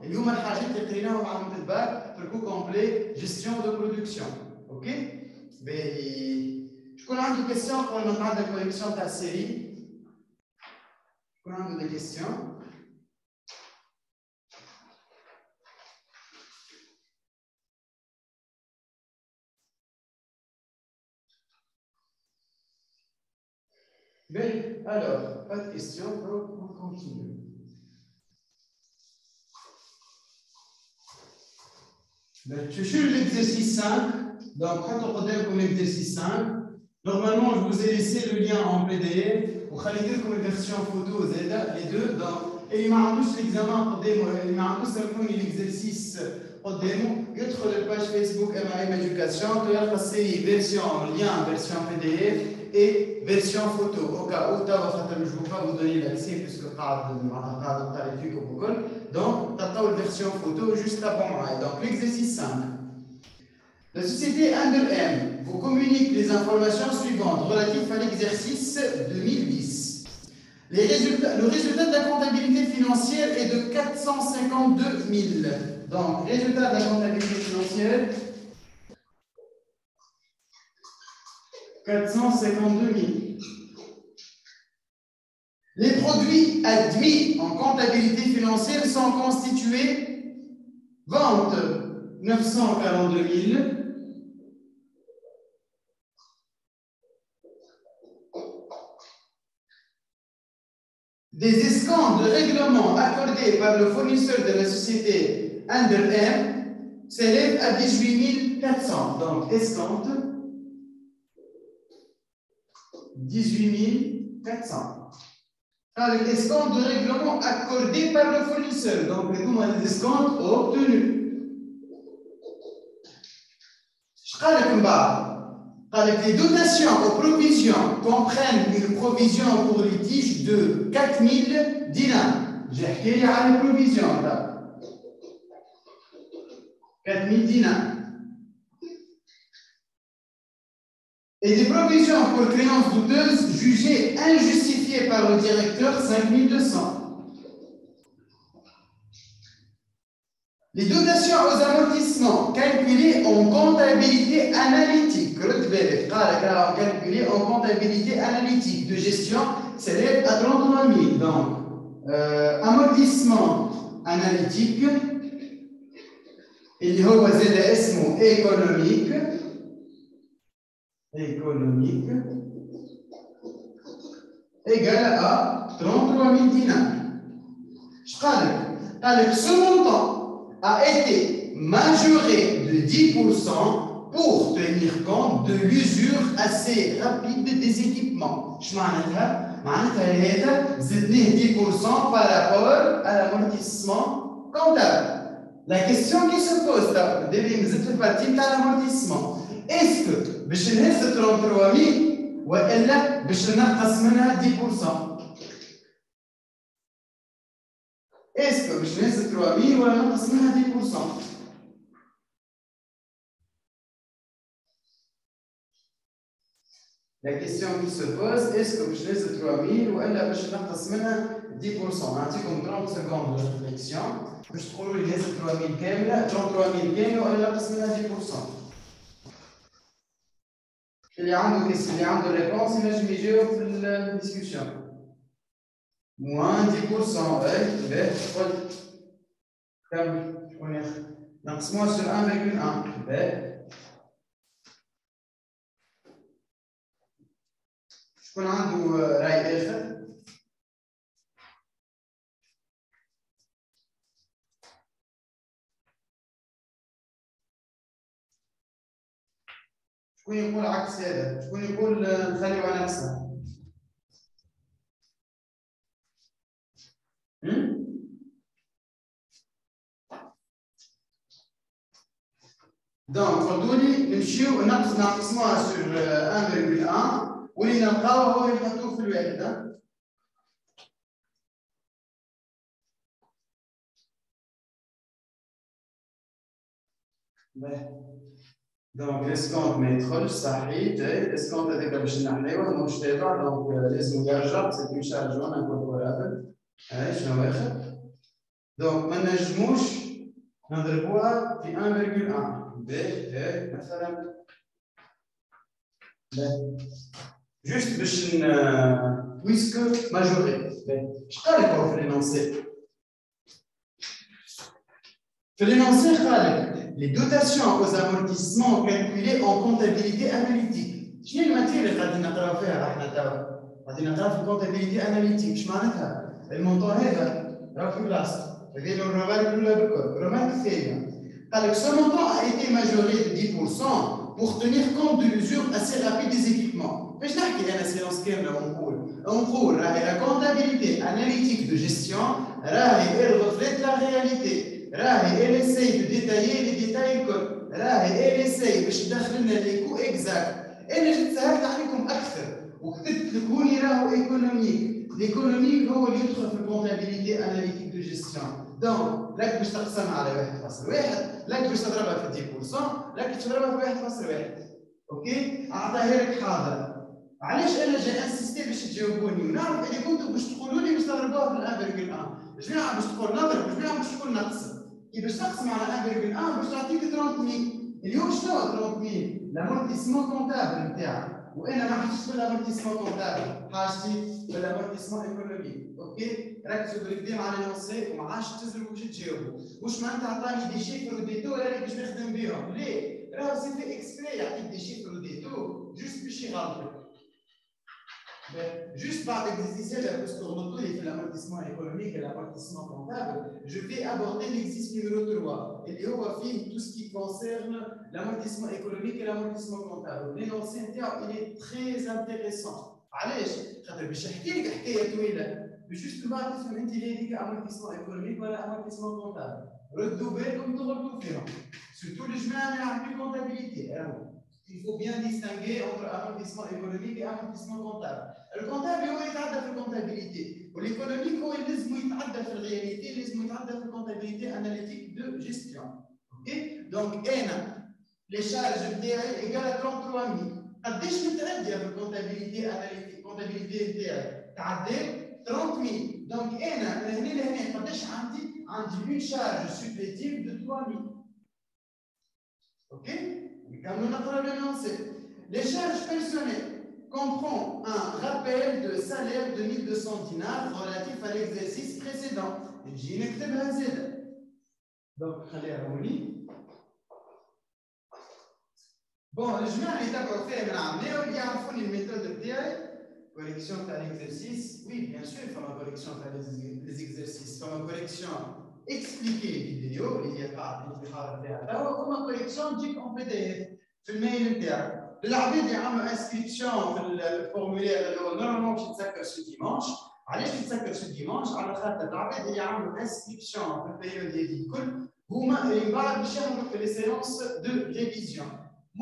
40% اليوم الحاجات اللي قريناهم على الباك تركو كومبلي جيستيون دو برودكسيون اوكي باهي شكون عنده كيستيون قبل ما نعدل الكونيكسيون تاع السيري شكون عنده دي كيستيون Bien, alors, pas de questions, on continue. Je suis l'exercice 5, donc quand on regarde comme exercice 5, normalement je vous ai laissé le lien en PDF, vous allez comme une version photo, les deux, donc, et il m'a rendu l'examen, il m'a rendu l'exercice, يدخل الباج فيسبوك MAM Education تلقى السيري version lien version PDF et version photo au cas où توا خاطر je ne vais pas vous donner l'accès puisque قاعد نقرا فيكم وكل donc تلقاو الفيرسيون photo juste avant معايا donc l'exercice 5 La société Under M vous communique les informations suivantes relatives à l'exercice 2010. Le résultat de la comptabilité financière est de 452 000. Donc, résultat de la comptabilité financière, 452 000. Les produits admis en comptabilité financière sont constitués vente 942 000, des escomptes de règlement accordés par le fournisseur de la société Under M s'élève à 18 400. Donc, escompte 18 400. Alors, escompte de règlement accordé par le fournisseur. Donc, les escomptes obtenus. Les dotations aux provisions comprennent une provision pour litige de 4 000 dinars. J'ai écrit à la provision là. 4 000 dinars. Et des provisions pour créances douteuses jugées injustifiées par le directeur 5 200. Les dotations aux amortissements calculées en comptabilité analytique. Calculées en comptabilité analytique de gestion s'élèvent à 33 000. Donc, amortissement analytique. اللي هو زاد اسمه économique égal à 33 000 dinars. Je قال ce montant a été majoré de 10% pour tenir compte de l'usure assez rapide des équipements. Je معناتها هذا زدناه 10% par rapport à l'amortissement comptable. La question qui se pose, c'est la partie de l'amortissement. Est-ce que باش نهز 33 000 والا باش نقص منها 10%؟ Est-ce que باش نهز 3 000 ولا نقص منها 10%؟ La question qui se pose, est-ce que باش نهز 3 000 والا باش نقص منها 10%؟ نعطيكم 30 secondes de réflexion. باش تقولوا لي هز 3000 كامله 3000 كامله ولا ناقص منها 10%. اللي عنده ريبونس ينجم يجاوب في الديسكسيون. moins 10%. نقسموها sur 1,1. شكون عنده رأي آخر؟ شكون يقول عكس هذا؟ شكون يقول نخليو على نفسها؟ دونك قلتوا لي نمشيو نقسموها سور 1,1 واللي نلقاوه هو يحطوه في الواحد. دونك الاسكونت ما يدخلش صحيح جاي الاسكونت هذاك باش نحيوه ماهوش تابع دونك لازم يرجع سي اون شارج وانا انكوربورابل. هاي شنو اخر؟ دونك ما نجموش نضربوها في 1,1 باهي مثلا جوست باش بويسكو ماجوري. اش قال لك هو في لينونسي؟ في لينونسي قال لك les dotations aux amortissements calculées en comptabilité analytique. شنو الماتير اللي قاعدين نقراو فيها احنا توا؟ قاعدين نقراو في الكونتابيليتي اناليتيك. اش معناتها؟ المونطون هذا راهو في بلاصتو. هذه الرمارك الاولى بالكل. الرمارك الثانيه قال لك ce montant a été majoré de 10% pour tenir compte de l'usure assez rapide des équipements. باش نحكي انا سيلونس كامله ونقول راهي لا كونتابيليتي اناليتيك دو جيستيون راهي ريفليت لا رياليتي. راهي elle essaye de détailler les détails الكل. راهي elle essaye باش تدخل لنا لي كو اكزاكت. انا جيت سهلت عليكم اكثر وكتبت لك هوني راهو ايكونوميك. الايكونوميك هو اللي يدخل في الكونتابيليتي اناليتيك دو جيستيون. دونك لك باش تقسمها على 1.1 لك باش تضربها في 10% لك تضربها في 1.1. اوكي اعطيها لك حاضر. علاش انا جاي انسيستي باش تجاوبوني ونعرف اللي كنتوا باش تقولوا لي باش تضربوها في 1.1. جماعه باش تقول نضرب جماعه باش تقول نقسم. كي باش تقسم على 1.1 باش تعطيك 30,000. اليوم شنو 30,000؟ لامورتيسمون كونتابل نتاعك. وانا ما حاجتش بالامورتيسمون كونتابل حاجتي بالامورتيسمون ايكونوميك. اوكي ركزوا بالكدا على لونسي وما عادش تزربوا باش تجاوبوا. واش معناتها عطاني دي شيفر ودي تو راني باش نخدم بهم؟ ليه؟ راهو سي في اكسبري يعطيك دي شيفر ودي تو جوست باش يغلطك. Juste par l'exercice de la tourner fait l'amortissement économique et l'amortissement comptable, je vais aborder l'exercice numéro 3. Et là, on va faire tout ce qui concerne l'amortissement économique et l'amortissement comptable. L'énoncé il est très intéressant. علاش؟ خاطر باش نحكي لك حكايه طويله جوست بعد تفهم انت ليه هذيك امورتيسمون ايكونوميك ولا امورتيسمون كونتابل. ردوا بالكم تغلطوا فيهم. سورتو الجماعه اللي يعرفوا كونتابيليتي. Il faut bien distinguer entre amortissement économique et amortissement comptable. Le comptable هو يتعدى في الكونتابيليتي والايكونوميك هو اللي لازم يتعدى في الرياليتي لازم يتعدى في الكونتابيليتي اناليتيك دو جيستيون. اوكي دونك انا لي شارج نتاعي ايكال 33,000. قداش متعديه في الكونتابيليتي اناليتيك الكونتابيليتي نتاعي تعدى 30,000. دونك انا من هنا لهنا قداش عندي اون شارج سوبليتيف دو 3,000. اوكي نكملوا نقرا l'énoncé. Les charges personnelles comprend un rappel de salaire de 1,200 dinars relatif à l'exercice précédent. نجي نكتبها زاده. دونك خليها هوني. بون الجماعه اللي تابعوا فيها من عامنا واللي يعرفوني الميثود نتاعي كوريكسيون تاع ليكزرسيس. وي بيان سور فما كوريكسيون تاع ليزيكزرسيس فما كوريكسيون اكسبليكي فيديو اللي هي قاعده الانتحار نتاعها توا وما كوريكسيون تجيك اون بي دي اف في الميل نتاعك. العباد اللي عملوا انسكريبسيون في الفورمولير اللي هو نورمالمون باش يتسكر سو ديمانش. علاش يتسكر سو ديمانش؟ على خاطر العباد اللي عملوا انسكريبسيون في البيريود هذه الكل هما اللي من بعد باش يعملوا في لي سيونس دو ريفيزيون.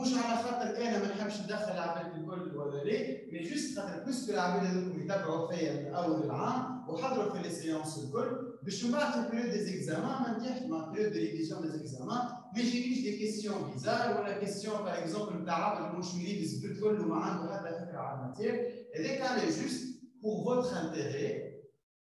مش على خاطر انا ما نحبش ندخل العباد الكل ولا ليه، مي جوست خاطر بلوس العباد هذوك يتابعوا فيا من اول العام وحضروا في لي سيونس الكل باش من بعد في البيريود دي زيكزامان ما نتيحش مع البيريود دي ريفيزيون دي زيكزامان ما يجينيش دي كيستيون بيزار ولا كيستيون باغ اكزومبل نتاع عبد مش مريض الكل وما عنده حتى فكره على الماتير. هذاك على جوست بور فوتر انتيري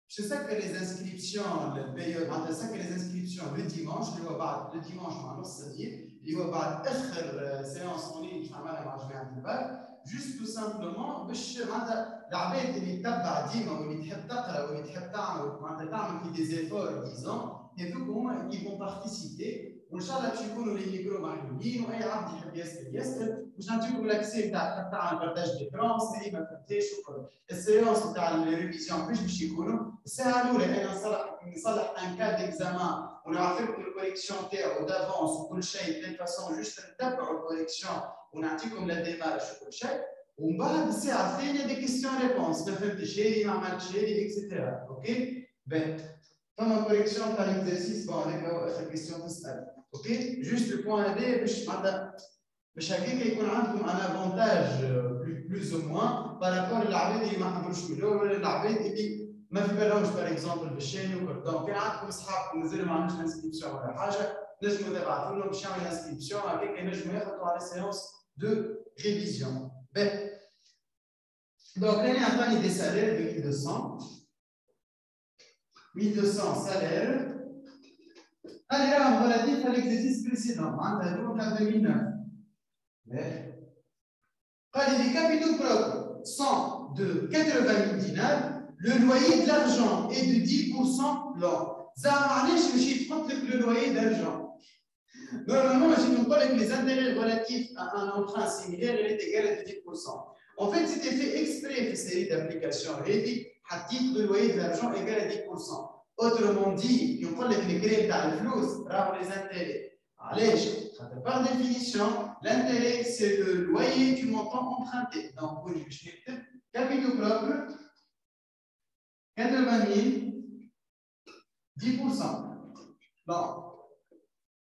باش نسكر لي انسكريبسيون البيريود معناتها نسكر لي انسكريبسيون لو ديمانش اللي هو بعد لو ديمانش مع نص الليل اللي هو بعد اخر سيونس اون لين باش نعملها مع جماعه الباك. juste tout simplement باش معناتها العباد اللي تتبع ديما واللي تحب تقرا واللي تحب تعمل معناتها تعمل في دي زيفور ديزون هذوك هما اللي فون بارتيسيبي وان شاء الله باش يكونوا لي ميكرو محلولين واي عبد يحب يسال باش نعطيكم لاكسي نتاع تحب تعمل بارتاج ديكرون سي ما فهمتيش وكل السيونس نتاع الريفيزيون باش يكونوا الساعه الاولى انا نصلح ان كاد اكزامان ونعرف لكم الكوريكسيون تاعو دافونس وكل شيء دي فاسون جوست نتبعوا الكوريكسيون ونعطيكم لا ديمارش وكل شيء ومن بعد الساعه الثانيه دي كيستيون ريبونس ما فهمتش هذه ما عملتش هذه اكسيتيرا اوكي بون فما كوريكسيون تاع ليكزارسيس بون هذاك هو اخر كيستيون تسال اوكي جوست البوان هذا باش معناتها باش هكاك يكون عندكم ان افونتاج بلوز او موان بارابور للعباد اللي ما حضروش من الاول ولا العباد اللي ما في بالهمش باغ اكزومبل بالشين وكل دونك كان عندكم اصحابكم مازالوا ما عملوش انسكريبسيون ولا حاجه نجموا تبعثوا لهم باش يعملوا انسكريبسيون هكاك ينجموا ياخذوا على سيونس دو ريفيزيون donc là il y a des salaires de 1200 salaires allez là relatif à l'exercice précédent معناتها هذوك تاع 2009 قال les capitaux propres sont de 80 000 dinars le loyer de l'argent est de 10% l'an زعما علاش مشيت تحط لك le loyer d'argent normalement je نقول لك les intérêts relatifs à un emprunt similaire il est égal à 10%. En fait, c'était fait exprès في série d'applications هذه حطيت le loyer de l'argent égal à 10%. Autrement dit, يقول لك الكري تاع الفلوس راهو les intérêts. علاش؟ خاطر par définition, l'intérêt c'est le loyer du montant emprunté. Donc كوني باش نكتب capitaux propres 80 000 10%. Bon.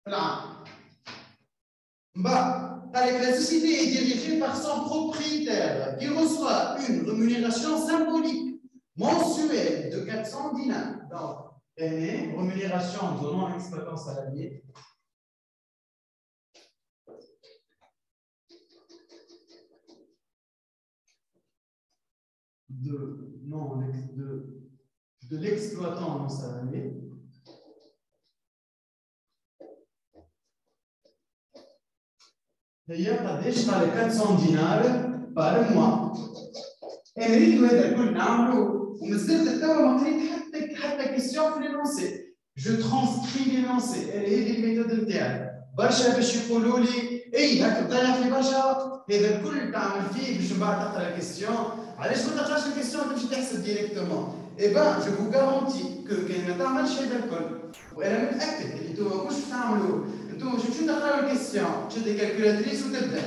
العام. La société est dirigée par son propriétaire qui reçoit une rémunération symbolique mensuelle de 400 dinars. Donc, rémunération de non-exploitant salarié. De l'exploitant non salarié. هي قداش على 400 دينار بار موا. انا ريت هذا الكل نعملو ومازلت توا ما قريت حتى كيستيون في لينونسي. جو ترانسكري لينونسي هذه الميثود نتاعي. برشا باش يقولوا لي اي هاك تضيع في برشا وقت هذا الكل تعمل فيه باش من بعد تقرا الكيستيون. علاش ما تقراش الكيستيون تمشي تحسب ديريكتومون؟ اي بان جو فو غارونتي كو كان ما تعملش هذا الكل وانا متاكد اللي انتم واش تعملوا انتم شو تقراو الكيستيون تشد الكالكولاتريس وتبدا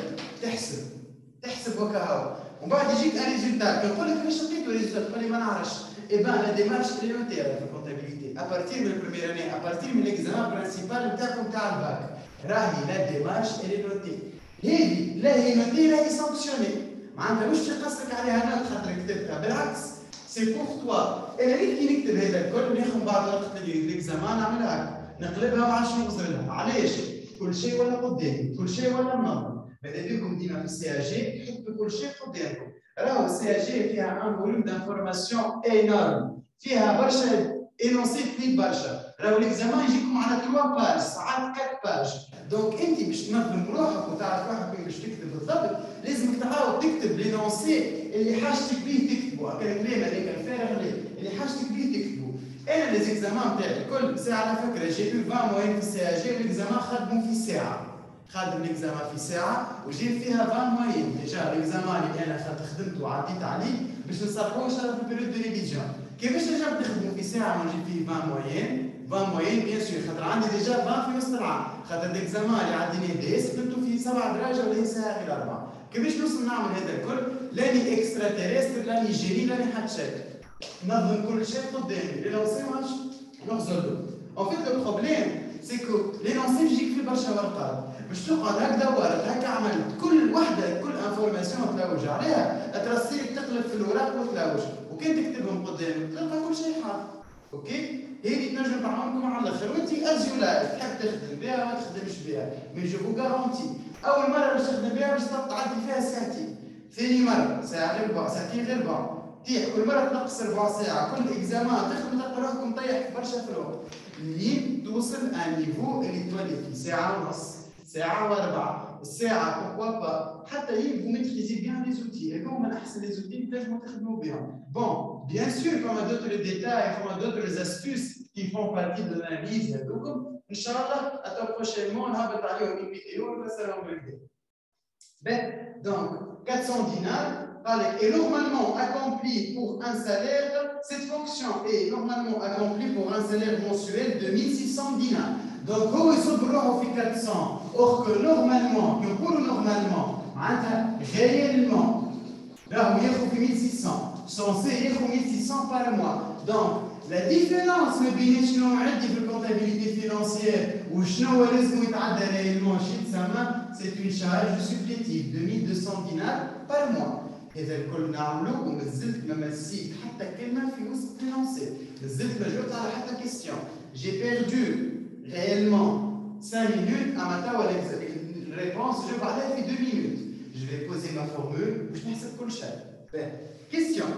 تحسب وكهو ومن بعد يجيك ان ريزولتا كيقول لك كيفاش لقيتو ريزولتا تقول لي ما نعرفش اي بان لا ديمارش اللي نوتيرا في الكونتابيليتي ابارتير من البريمير اني ابارتير من ليكزامان برانسيبال نتاعكم تاع الباك راهي لا ديمارش اللي نوتي هذه لا هي نوتي لا هي سانكسيوني معناتها مش قصدك عليها نوت خاطر كتبتها بالعكس سي بور توا انا ريت كي نكتب هذا الكل ناخذ بعض وقت ليكزامان نعملها هكا نقلبها ما عادش نغزر لها علاش؟ كل شيء ولا قدامي كل شيء ولا منظم ماذا بكم ديما في السي اي جي تحطوا كل شيء قدامكم راهو السي اي جي فيها ان فوليوم دانفورماسيون انورم فيها برشا انونسي كبير برشا راهو ليكزامان يجيكم على 3 باج ساعات 4 باج دونك انت باش تنظم روحك وتعرف روحك وين باش تكتب بالضبط لازمك تعاود تكتب لينونسي اللي حاجتك به تكتبه هكا الكلام هذاك الفارغ اللي حاجتك به تكتبه انا لي زيكزامان تاعي الكل ساعه على فكره جي يو 20 موين في السي اي جي ليكزامان خدموا في ساعه خادم ليكزامان في ساعه وجيب فيها 20 موين ديجا ليكزامان اللي انا خدمته وعديت عليه باش نصلحوه ان شاء الله في البيريود دو ريفيزيون كيفاش نجم تخدموا في ساعه ونجيب فيه 20 موين 20 موين بيان سور خاطر عندي ديجا 20 في وسط العام خاطر ليكزامان اللي عديني ديس خدمته في 7 دراجه ولا هي ساعه غير 4 كيفاش نوصل نعمل هذا الكل لاني اكسترا تيريستر لاني جيري لاني حد شيء نظم كل شيء قدامي لينونسي ماش نغزرلو ان فيت لو بروبليم سي كو لينونسي يجيك في برشا ورقات باش تقعد هكا دورت هكا عملت كل وحده كل انفورماسيون تلوج عليها ترسيك تقلب في الوراق وتلوج وكان تكتبهم قدامك تلقى كل شيء حاضر اوكي هذه تنجم تعاونكم على الاخر وانت ازيولا تحب تخدم بها ما تخدمش بها مي جو فو غارونتي اول مره باش تخدم بها باش تعدي فيها ساعتين ثاني مره ساعه غير ربع ساعتين غير ربع تيح كل مره تنقص ربع ساعه كل اكزامان تخدم تلقى روحك مطيح برشا في الوقت لين توصل ان نيفو اللي تولي في ساعه ونص ساعة و4 الساعة pourquoi pas حتى vous maîtrisez bien les outils et comme من أحسن les outils تنجموا تخدموا بهم. Bon, bien sûr comme d'autres détails, comme d'autres astuces qui font partie de l'analyse هذوكم إن شاء الله أتو prochainement نهبط عليهم une vidéo ونفسرهم بالكدا. Ben, donc 400 dinars est normalement accompli pour un salaire, cette fonction est normalement accomplie pour un salaire mensuel de 1600 dinars. Donc, vous avez 400, or que normalement, réellement, là, vous avez 1600, censé être 1600 par mois. Donc, la différence entre la comptabilité financière ou réellement, c'est une charge supplétive de 1200 dinars par mois. إذا الكل نعملو ومازلت ما مسيت حتى كلمة في وسط الفرنسي، مازلت ما جاوبت على حتى كيستيون. J'ai perdu réellement 5 minutes à ma توا الريبونس جو بعدها في 2 minutes. Je vais poser ma formule باش نحسب كل شيء. Question.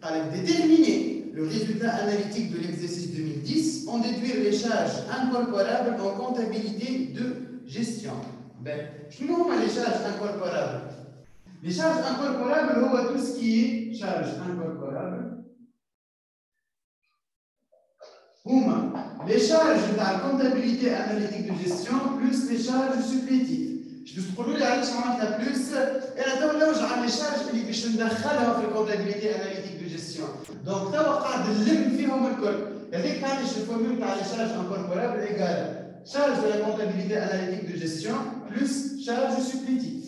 قالك déterminer le résultat analytique de l'exercice 2010 en déduire les charges incorporables en comptabilité de gestion. شنو هما les charges incorporables؟ Les charges incorporables, c'est tout ce qui est charges incorporables. Les charges de la comptabilité analytique de gestion plus les charges supplétives. Je vous propose de plus. Et là, je vais les charges qui sont dans la comptabilité analytique de gestion. Donc, ça va faire de l'implication de l'école. Et dès que je formule les charges incorporables égale charge de la comptabilité analytique de gestion plus charges supplétives.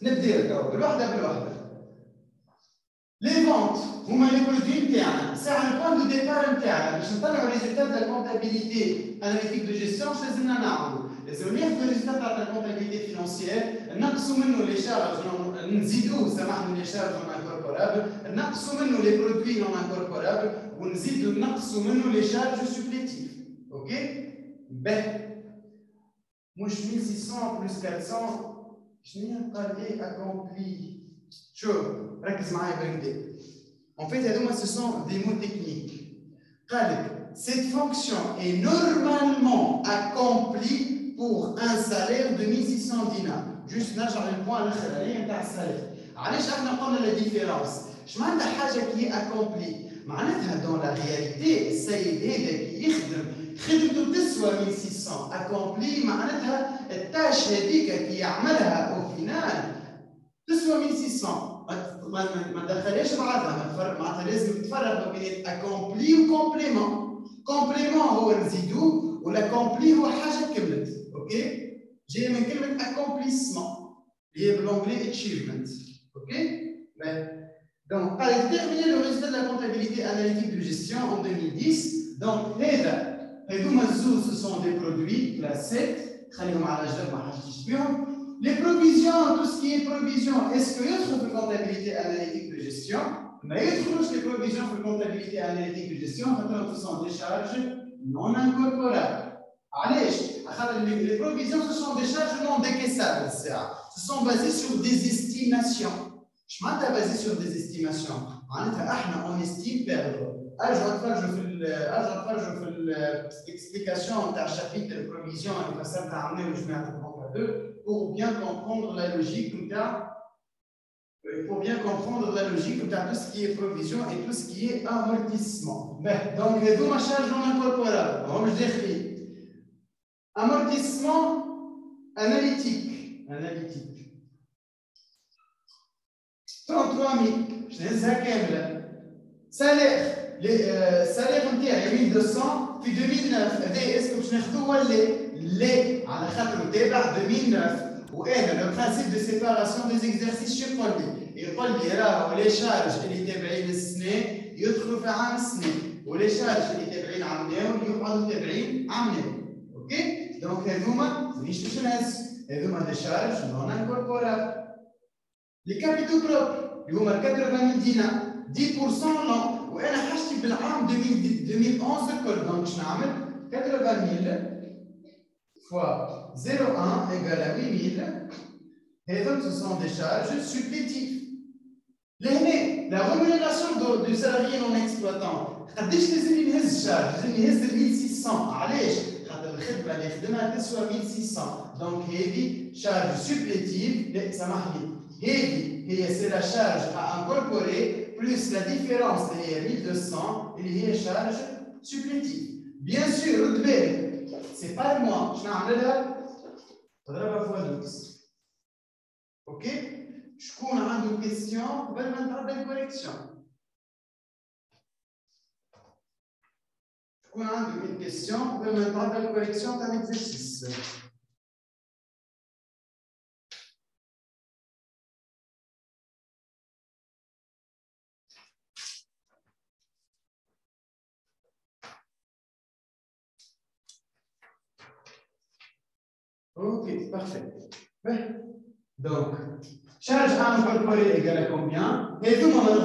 نبداو بالوحده بالوحده. Les ventes هما les produits نتاعنا، c'est le point de départ نتاعنا باش نطلعوا الريزلtat de la comptabilité analytique de gestion واش لازمنا نعملوا؟ لازم ناخذوا الريزلtat تاع la comptabilité financière، نقصوا منه les charges، نزيدوه سامحني les charges non incorporables، نقصوا منه les produits non incorporables ونزيدوا نقصوا منه les charges supplétives. OK؟ مش 1600 plus 400 شنو قال ايه accompli. شوف ركز معايا بالكدا. En fait هذوما ce sont des mots techniques. قال لك cette fonction est normalement accomplie pour un salaire de 1600 dinars. Juste نرجع للبوان الاخراني نتاع السالير. علاش احنا قلنا la différence؟ اش معناتها حاجه كي accompli؟ معناتها dans la réalité السيد هذا كي يخدم خدمته تسوى 1600 accompli معناتها التاش هذيك كي يعملها او فينال تسوى 1600 ما تدخلهاش بعضها معناتها لازم تفرق بين accompli وكومبليمون. كومبليمون هو نزيدوه والاكومبلي هو حاجه كملت. اوكي جايه من كلمه accomplissement اللي هي بالانجلي achievement. اوكي donc à déterminer le résultat de la comptabilité analytique de gestion en 2010. donc هذا هذوما الزوز ce sont des produits classe 7 خليهم على جنب ما حاجتش بيهم. Les provisions, tout ce qui est provision, est-ce que يدخل في comptabilité analytique de gestion؟ ما يدخلوش les provisions في comptabilité analytique de gestion خاطر ce sont des charges non incorporables. علاش؟ خاطر les provisions ce sont des charges non décaissables ce sont basées sur des estimations. اش معناتها basées sur des estimations؟ معناتها احنا on estime perdre. ارجعوا تفرجوا في الاكسبليكاسيون تاع الشابيتر البروفيزيون اللي فسرتها عملنا وجمعتها بونكا 2 pour bien comprendre la logique de tout ce qui est provision et tout ce qui est amortissement. Donc هذوما charges non incorporables ماهمش داخلين. Amortissement analytique 33000 باش نهزها كامله. salaire السالير نتاعي 1200 في 2009 هذا اسكو باش ناخذوه ولا لا؟ على خاطر تابع 2009 وانا لو برانسيب دو سيباراسيون دي زيكزارسيس شو يقول لي راهو لي شارج اللي تابعين السنه يدخلوا في عام السنه ولي شارج اللي تابعين عمناهم يقعدوا تابعين عمناهم. اوكي دونك هذوما مانيش باش نهز هذوما دي شارج نون انكوربورابل. لي كابيتو بروبر اللي هما 80 دينار 10% نون وانا حاجتي بالعام 2011 الكل. دونك باش نعمل 80000 fois 0,1 égale à 8000. Et donc ce sont des charges supplétives. La rémunération du salarié non exploitant قداش لازم ينهز يهز شارج لازم يهز ال 1600 علاش؟ خاطر الخدمه اللي خدمها تسوى 1600 دونك هذه شارج سوبليتيف لا سامحني هذه هي سي لا شارج ا انكوربوري بلس لا ديفيرونس اللي هي 1200 اللي هي شارج سوبليتيف بيان سور رد بالك سي با موا شنو نعملها؟ نضربها فوا 12 اوكي؟ شكون عنده كيستيون قبل ما نتعدى الكوريكسيون؟ شكون عنده une question قبل ما نتعدى الكوريكسيون تاع l'exercice؟ Ok, parfait. Donc, charge à incorporer égale à combien? Et tout le monde a le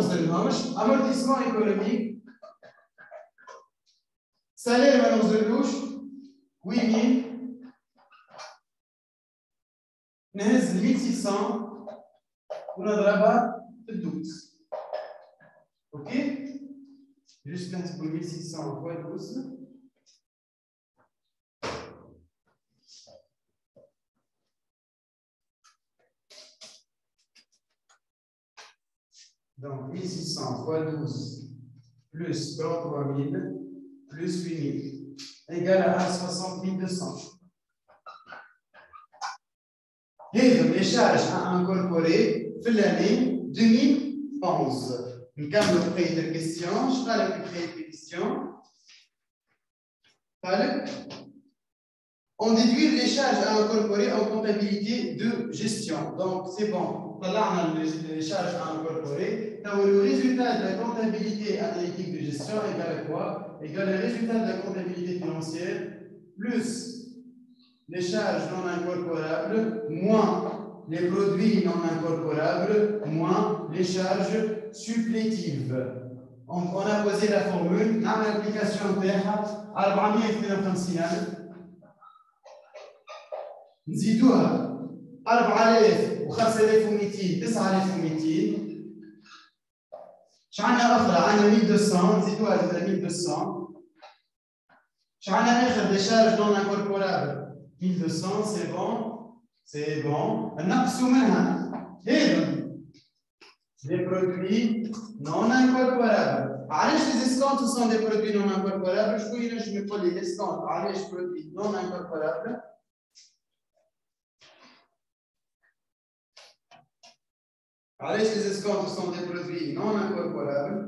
amortissement économique. Salaire balance de touche 8000. نهز 1600 ونضربها في 12. اوكي؟ جوست نهز 1600 فوا 12. Donc 1600 fois 12 plus 33 000 plus 8 000 égale à 60 200. Et les charges à incorporer pour l'année 2011. Nous avons créé des questions. Je vais créer des questions. On déduit les charges à incorporer en comptabilité de gestion. Donc, c'est bon. On a les charges à incorporer. Le résultat de la comptabilité analytique de gestion égale à quoi? Égale le résultat de la comptabilité financière plus les charges non incorporables moins les produits non incorporables moins les charges supplétives. Donc, on a posé la formule. Dans l'application تاعها 452,000 نزيدوها 4000 و 5200 9200 شعنا اخرى عندنا 1200 نزيدوها ل 1200 شعنا اخر دي شارج نون انكوربورابل 1200 سي بون نقصوا منها هذا les produits non incorporables. علاش les escomptes sont des produits non incorporables؟ شكون ينجم يقول لي l'escompte علاش produits non incorporables؟ علاش les escomptes sont des produits non incorporables؟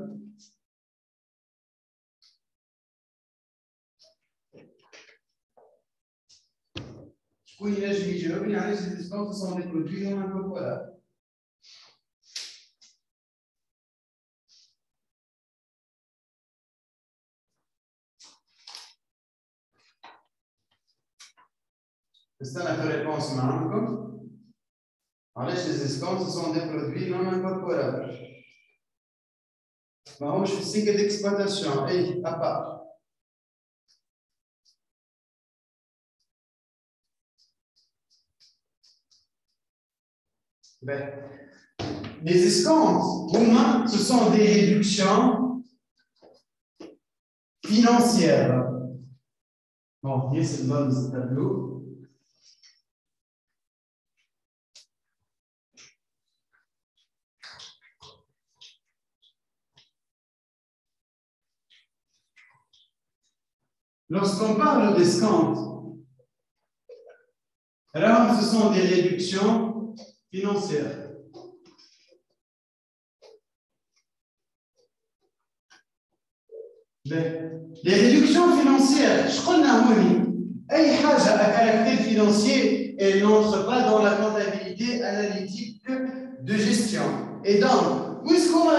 شكون ينجم يجاوبني علاش les escomptes sont des produits non incorporables؟ استنى في الريبونس معاكم. علاش les escomptes sont des produits non incorporables؟ ماهوش في السيكل d'exploitation اي ابار. Les escomptes, ce sont des réductions financières. Bon, c'est le bon tableau. Lorsqu'on parle d'escompte, ce sont des réductions financières. Les réductions financières, je connais أي حاجة à caractère financier, elle n'entre pas dans la comptabilité analytique de gestion. Et donc, puisqu'on a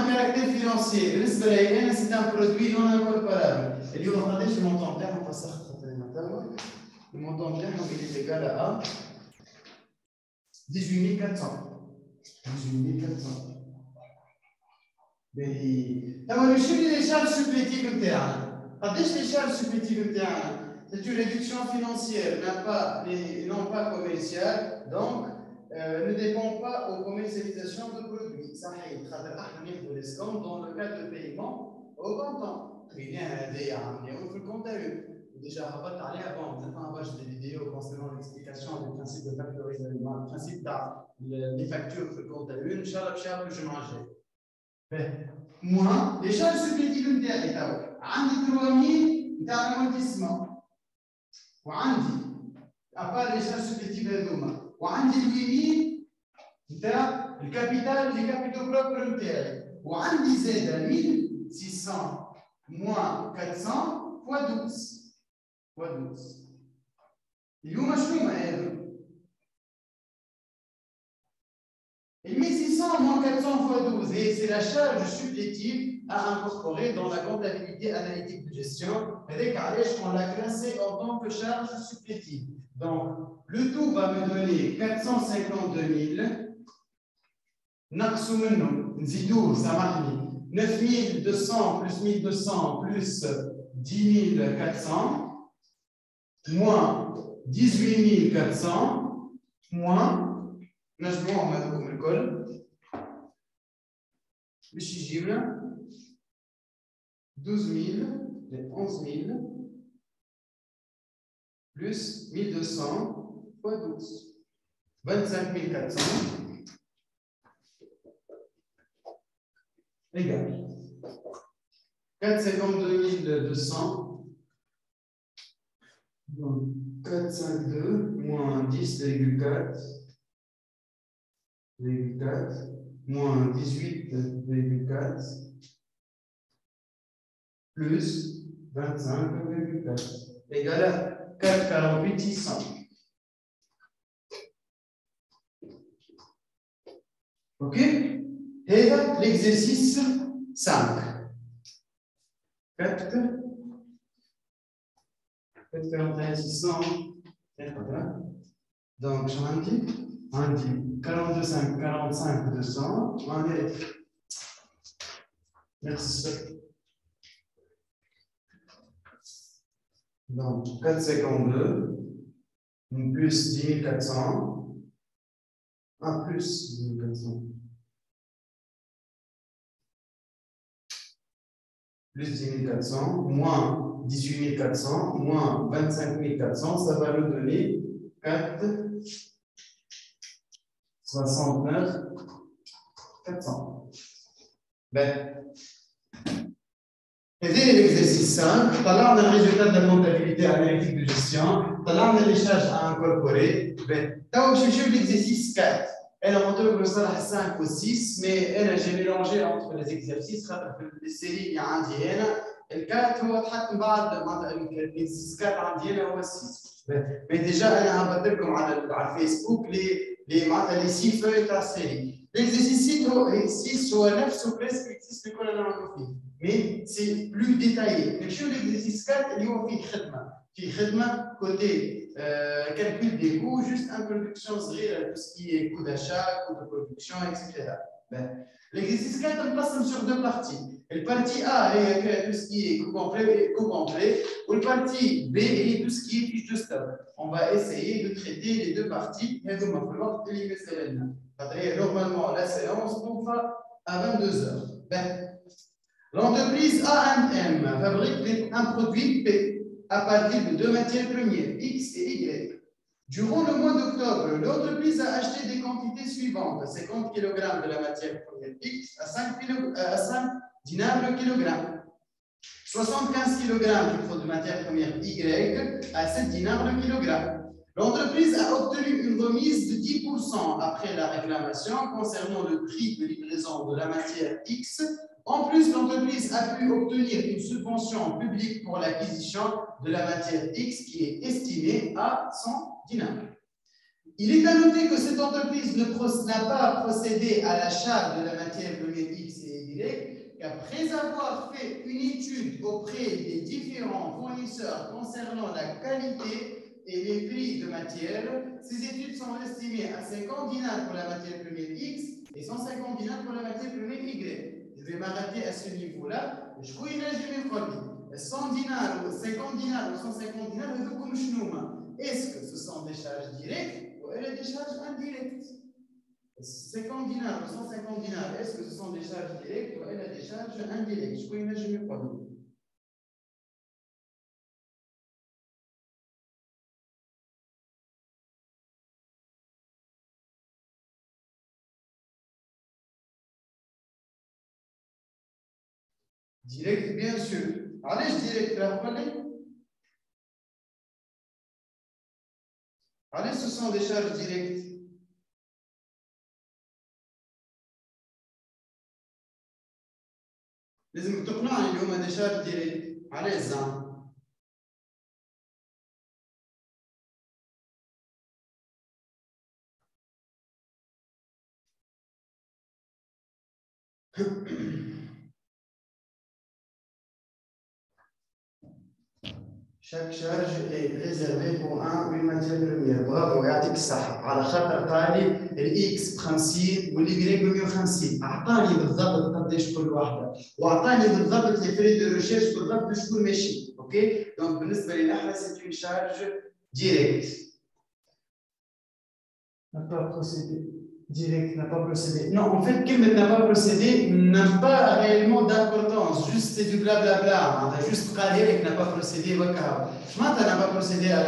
un caractère financier, c'est un produit non incorporable. Et lui, regardez, je m'entends bien, on va sortir le montant bien, donc il est égal à 18 400. 18 400. Alors, je suis les charges supplétives internes. Les charges supplétives internes, c'est une réduction financière, non pas commerciale, donc ne dépend pas aux commercialisations de produits. Ça, il y a des escomptes dans le cas de paiement au comptant. في الكونت déjà هبط عليها bon vous avez des vidéos concernant l'explication du principe de factorisation le principe des factures في الكونت ان شاء الله باش يعرفوا جو مانجي moins les charges supplétives نتاعي تو عندي 3000 نتاع الامورتيسمون وعندي ابار لي charges supplétives هذوما وعندي 8000 نتاع الكابيتال لي كابيتال بروبر نتاعي وعندي زاده 1600 moins 400 fois 12 fois 12 اليوم شنو هذا؟ Et 1600 moins 400 fois 12, et c'est la charge supplétive à incorporer dans la comptabilité analytique de gestion. Avec Alech, on l'a classé en tant que charge supplétive. Donc, le tout va me donner 452 000. Naxoumenou, Nzidou, ça marche. 9200 plus 1200 plus 10 400 moins 18 400 moins نجمعهم هذوكم الكل باش يجيب لنا 12000 11000 plus 1200 fois 12 25400 égale 452 200 donc 452 moins 10,4 moins 18,4 plus 25,4 égale à 448 600. Ok? Et l'exercice 5. 441 600. Donc, j'en dis 42, 5, 45, 200. Allez. Merci. Donc, 452 plus 10 400. Plus 10 400. Plus 10 400, moins 18 400, moins 25 400, ça va nous donner 4, 69 400. Ben, c'est l'exercice 5. Talent le résultat de la comptabilité analytique de gestion. Talent les charges à incorporer. Ben, donc je joue l'exercice 4. Elle a montré le salaire 5 ou 6, mais elle j'ai mélangé entre les exercices. Les séries indiennes. Le 4 هو تحط بعض l'exercice 4 عندي هنا هو 6. Mais déjà انا هبعث لكم على الفيسبوك les 6 feuilles تاع السيري. L'exercice 6 هو نفسه presque l'exercice اللي كنا نعملوا فيه. Mais c'est plus détaillé. نمشيو l'exercice 4 اللي هو فيه خدمه côté calcul des coûts, juste introduction صغيره tout ce qui est coût d'achat, coût de production, etc. L'exercice 4 on passe sur deux parties. La partie A est tout ce qui est coût complet, ou la partie B est tout ce qui est fiche de stock. On va essayer de traiter les deux parties. Normalement, la séance on va à 22 heures. L'entreprise A&M fabrique un produit P à partir de deux matières premières, X et Y. Durant le mois d'octobre, l'entreprise a acheté des quantités suivantes. 50 kg de la matière première X à 5 dinars le kilogramme. 75 kg de matière première Y à 7 dinars le kilogramme. L'entreprise a obtenu une remise de 10% après la réclamation concernant le prix de livraison de la matière X. En plus, l'entreprise a pu obtenir une subvention publique pour l'acquisition de la matière X qui est estimée à 100 dinars. Il est à noter que cette entreprise n'a pas procédé à l'achat de la matière première X et Y qu'après avoir fait une étude auprès des différents fournisseurs concernant la qualité et les prix de matière. Ces études sont estimées à 50 dinars pour la matière première X et 150 dinars pour la matière première Y. Je vais m'arrêter à ce niveau-là. Je crois qu'il y a 100 dinars, 50 dinars ou 150 dinars, est-ce que ce sont des charges directes ou des charges indirectes? 50 dinars ou 150 dinars, est-ce que ce sont des charges directes ou des charges indirectes? Je crois qu'il y a direct, bien sûr. علاش direct راهو لي؟ علاش ce sont des charges directes؟ لازم تقنعني اللي هما دي شارج ديريكت، علاش زعما؟ Chaque charge est réservée pour une matière première. برافو يعطيك الصحة. على خاطر قال لي الإكس ب 50 والإي ب 150. أعطاني بالضبط قداش كل واحدة، وأعطاني بالضبط لي فري دو ريشيرش بالضبط شكون ماشي. أوكي؟ دونك بالنسبة لي نحن سي اون شارج ديريكت. N'a pas procédé. Direct, n'a pas procédé. Non, en fait, qui n'a pas procédé n'a pas réellement d'importance. Juste c'est du blablabla. On a juste Khalil qui n'a pas procédé. Je n'a pas procédé à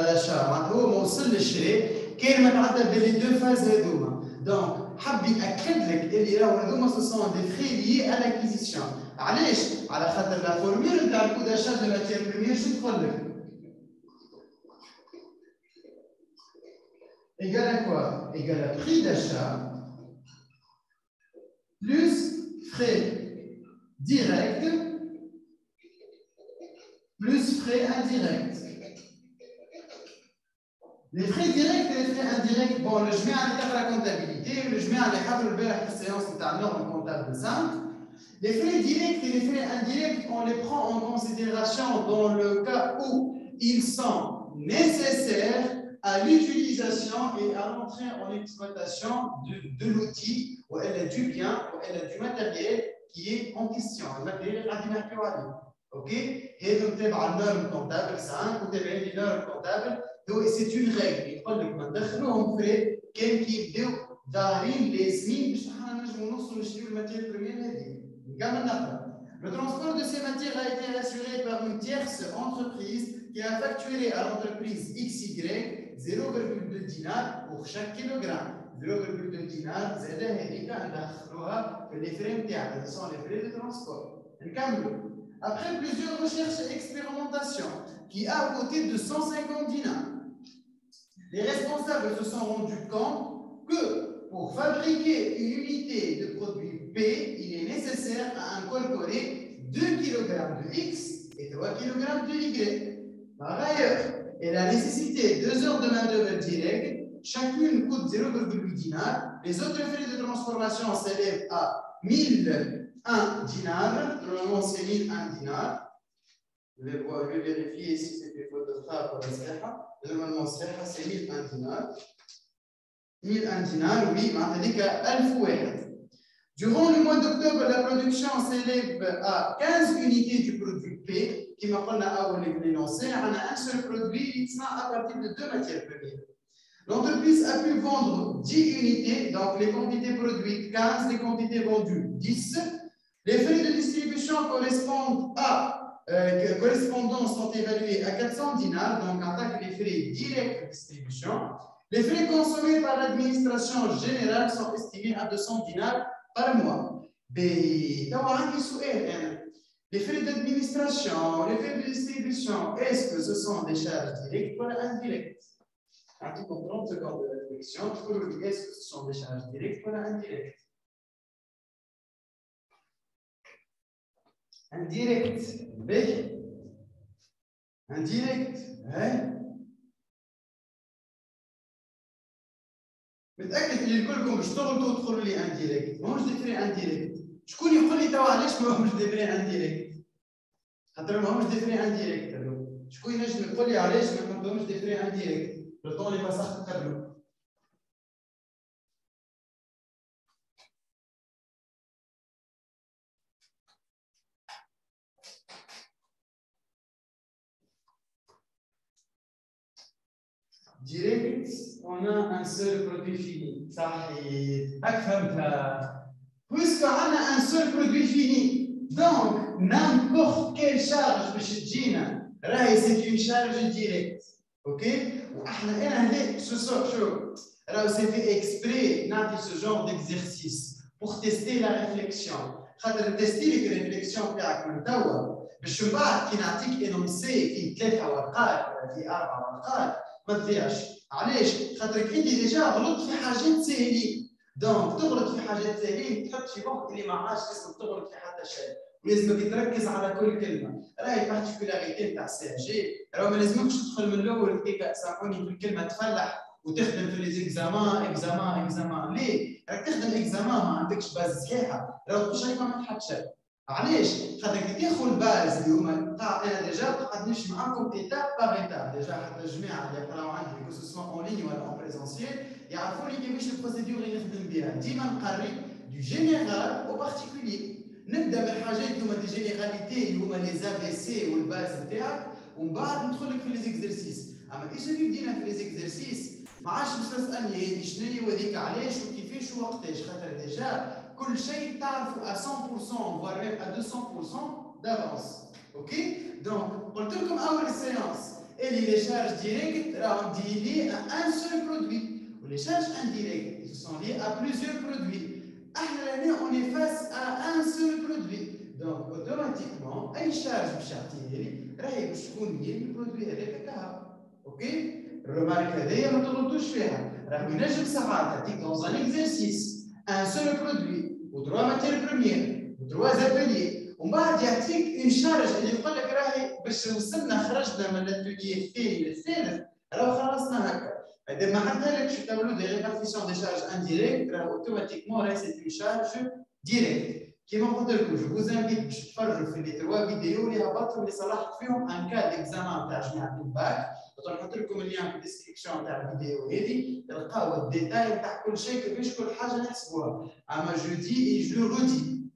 l'achat. هو ما وصل للشراء كان متعدى بين les deux phases هذوما. Donc, حاب يأكد لك اللي راهو هذوما ce sont des frais liés à l'acquisition. علاش؟ على خاطر لا فورمule نتاع الكود d'achat de matière première شو تقول لك؟ Égal à quoi? Égal à prix d'achat plus frais directs plus frais indirects. Les frais directs et les frais indirects, bon, le جميع اللي تقرا comptabilité, le جميع اللي حضروا البارح في السيونس نتاع norme comptable 5. Les frais directs et les frais indirects, on les prend en considération dans le cas où ils sont nécessaires à l'utilisation et à l'entrée en exploitation de l'outil ou du bien ou du matériel qui est en question. Le matériel est OK? Et donc, tu as une norme comptable 5 ou tu as une norme comptable. Donc, c'est une règle. Il faut que nous frais qui ظاهرين لازمين باش نحن نجموا نوصلوا نشريوا الماتير بريمير هذه. نكمل نقرا. Le transport de ces matières a été assuré par une tierce entreprise qui a facturé à l'entreprise XY 0,2 dinars pour chaque kilogramme. 0,2 dinars, زاد هذيك ندخلوها في les frais نتاعنا. Ce sont les frais de transport. نكملوا. Après plusieurs recherches et expérimentations qui a coûté de 150 dinars, les responsables se sont rendus compte que pour fabriquer une unité de produit P, il est nécessaire à incorporer 2 kg de X et 3 kg de Y. Par ailleurs, et la nécessité 2 heures de main-d'œuvre directe, chacune coûte 0,8 dinars. Les autres frais de transformation s'élèvent à 1001 dinars. Normalement, c'est 1001 dinars. Je vais vérifier si c'est des fautes de frappe ou de normalement, c'est 1001 dinars. 1001 dinars, oui, mais 1000 واحد. Durant le mois d'octobre, la production s'élève à 15 unités du produit P, qui m'a lancé, on a un seul produit à partir de 2 matières premières. L'entreprise a pu vendre 10 unités, donc les quantités produites 15, les quantités vendues 10. Les frais de distribution correspondants sont évalués à 400 dinars, donc attaque les frais directs de distribution. Les frais consommés par l'administration générale sont estimés à 200 dinars par mois. Les frais d'administration, les frais de distribution, est-ce que ce sont des charges directes ou indirectes? À tout comprendre ce genre de réflexion, est-ce que ce sont des charges directes ou indirectes? Indirect. Indirect. Hein? متأكد اللي كلكم باش تغلطوا وتدخلوا لي انديريكت، ماهوش دي فري انديريكت. شكون يقول لي توا علاش ماهوش دي فري انديريكت؟ خاطر ماهوش دي فري انديريكت. شكون ينجم يقول لي علاش ما نحطهمش دي فري انديريكت؟ لو طون اللي مسحت قبله. Direct, on a un seul produit fini. صحيح. فهمتها. Puisqu'on a un seul produit fini, donc n'importe quelle charge باش تجينا راهي c'est une charge directe. OK? وإحنا أنا هذا شو راهو c'est fait exprès نعطي ce genre d'exercice pour tester la réflexion. خاطر تستي لك الريفليكسيون تاعك من توا باش من بعد كي نعطيك انونسي في 3 ورقات ولا في 4 ورقات ما تضيعش. علاش؟ خاطرك انت ديجا غلطت في حاجات ساهلين. دونك تغلط في حاجات ساهلين تحط في بالك اللي ما عادش لازم تغلط في حتى شيء. ولازمك تركز على كل كلمه. راهي بارتيكولاريتي تاع السي جي راهو ما لازمكش تدخل من الاول هكاك سامحوني في الكلمه تفلح وتخدم في لي اكزامان ليه؟ راك تخدم اكزامان ما عندكش باز صحيحه راهو كل شيء ما تحط شيء. علاش؟ خاطر كي تاخذ باز اليوم انا ديجا قاعد نمشي معاكم ايتاب باغ ايتاب ديجا حتى الجماعه اللي يقراو عندي كو سوا اون ليني ولا اون بريزونسيال يعرفوني كيفاش البروسيدور اللي نخدم بها. ديما نقري دو جينيرال او بارتيكولي. نبدا بالحاجات اللي هما دي جينيراليتي اللي هما لي زا بي سي والباز نتاعك ومن بعد ندخل لك في لي زيكزرسيس. اما كي جينا بدينا في لي زيكزرسيس ما عادش باش تسالني هذه شنو وهذيك علاش وكيفاش ووقتاش خاطر ديجا كل شيء تعرفوا 100% voire même à 200% d'avance. Ok? Donc, قلت لكم أول séance اللي les charges directes راهم liées à un seul produit. Ou les charges indirectes ils sont liées à plusieurs produits. احنا on est face à un seul produit. Donc, automatiquement أي charge باش يعطيها لي راهي باش تكون liée بالبرودوي هذاك كهرباء. Ok? الرمارك هذيا ما تغلطوش فيها. راهو ينجم ساعات تعطيك dans un exercice un seul produit ou 3 matières premières ou 3 ateliers ومن بعد يعطيك اون شارج اللي يقول لك راهي باش وصلنا خرجنا من الاتولي الثاني للثالث راهو خلصنا هكا. اذا ما حطها لكش تابلو دي ريبارتيسيون دي شارج انديريكت راهو اوتوماتيكمون راهي سي اون شارج ديريكت. كيما قلت لكم جو فوز انفيت باش تفرجوا في لي 3 فيديو اللي هبطتهم اللي صلحت فيهم ان كاد اكزامان تاع جماعه الباك. نحط لكم اللين في الديسكريبشن تاع الفيديو هذه تلقاو الديتاي تاع كل شيء كيفاش كل حاجه نحسبوها. اما جو دي اي جو رودي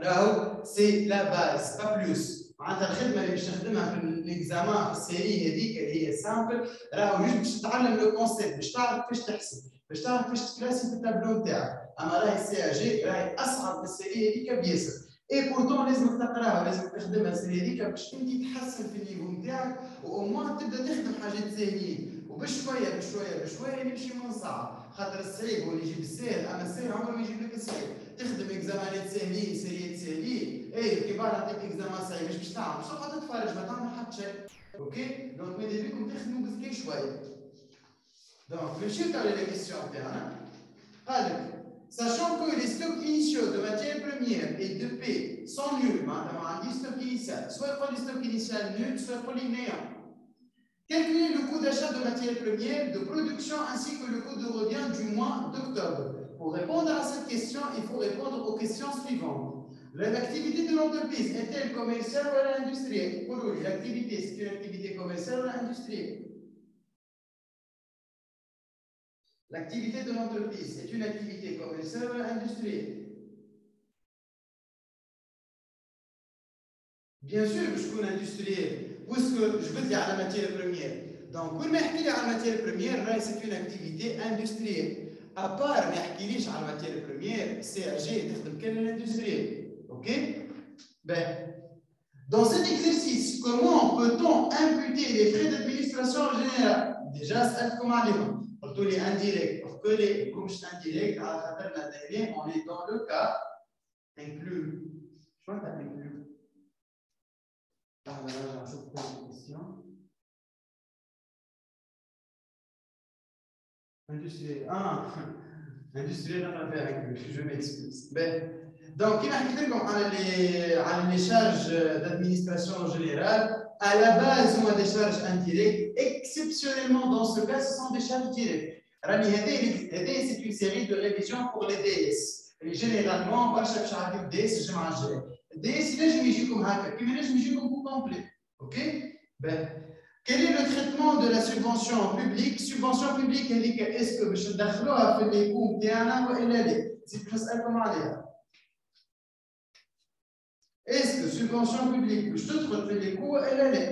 راهو سي لا باز با بلوس. معناتها الخدمه اللي باش نخدمها في الاكزامان في السيري هذيك اللي هي سامبل راهو جوست باش تتعلم لو كونسيبت باش تعرف كيفاش تحسب باش تعرف كيفاش تكلاسي في التابلو نتاعك. اما راهي السي ا جي راهي اصعب من السيري هذيك بياسر. اي بورتون لازمك تقراها ولازمك تخدمها السيري هذيك باش انت تحسن في النيفو نتاعك وموا تبدا تخدم حاجات ساهلين وبشويه بشويه نمشي من الصعب. خاطر الصعيب هو اللي يجيب السهل اما السهل عمره ما يجيب لك الصعيب. تخدم اكزامانات ساهلين سيريات ساهلين اي كيبان نعطيك اكزامان صعيب باش تعمل باش تقعد تتفرج ما تعمل حتى شيء. اوكي دونك ماذا بيكم تخدموا بذكاء شويه. دونك نمشيو تاع لي كيسيون تاعنا. قال لك sachant que les stocks initiaux de matières premières et de P sont nuls, maintenant on dit stock initial, soit pour les stocks initial nul, soit pour les néants. Calculer le coût d'achat de matières premières de production ainsi que le coût de revient du mois d'octobre. Pour répondre à cette question, il faut répondre aux questions suivantes. L'activité de l'entreprise est-elle commerciale ou industrielle? Pour lui, l'activité, c'est une activité commerciale ou industrielle? L'activité de l'entreprise est une activité commerciale ou industrielle? Bien sûr, je suis industriel, puisque je veux dire à la matière première. Donc, quand on dit à la matière première, c'est une activité industrielle. À part à la matière première, CAG est quelle industrielle. Ok? Ben, dans cet exercice, comment peut-on imputer les frais d'administration générale? Déjà, c'est comme à l'époque. قلت لي indirect que les couches indirectes على خاطرنا دايرين on est dans le cas inclus. شو معناتها inclus؟ لحظة نرجع نشوف الكويستيون. Industriel. Industriel on a fait inclus. Je m'excuse. Donc كيما حكيت لكم على les charges d'administration générale. À la base, on a des charges indirectes. Exceptionnellement, dans ce cas, ce sont des charges directes. C'est une série de révisions pour les DS. Et généralement, on va chercher des DS, je mange. DS, là, je m'y joue comme hacker. Puis maintenant, je m'y joue comme pour complet. OK? Quel est le traitement de la subvention publique? Subvention publique, est-ce que je vais les coûts ou c'est plus comment aller? Est-ce que subvention publique, je te refais les coûts, elle est?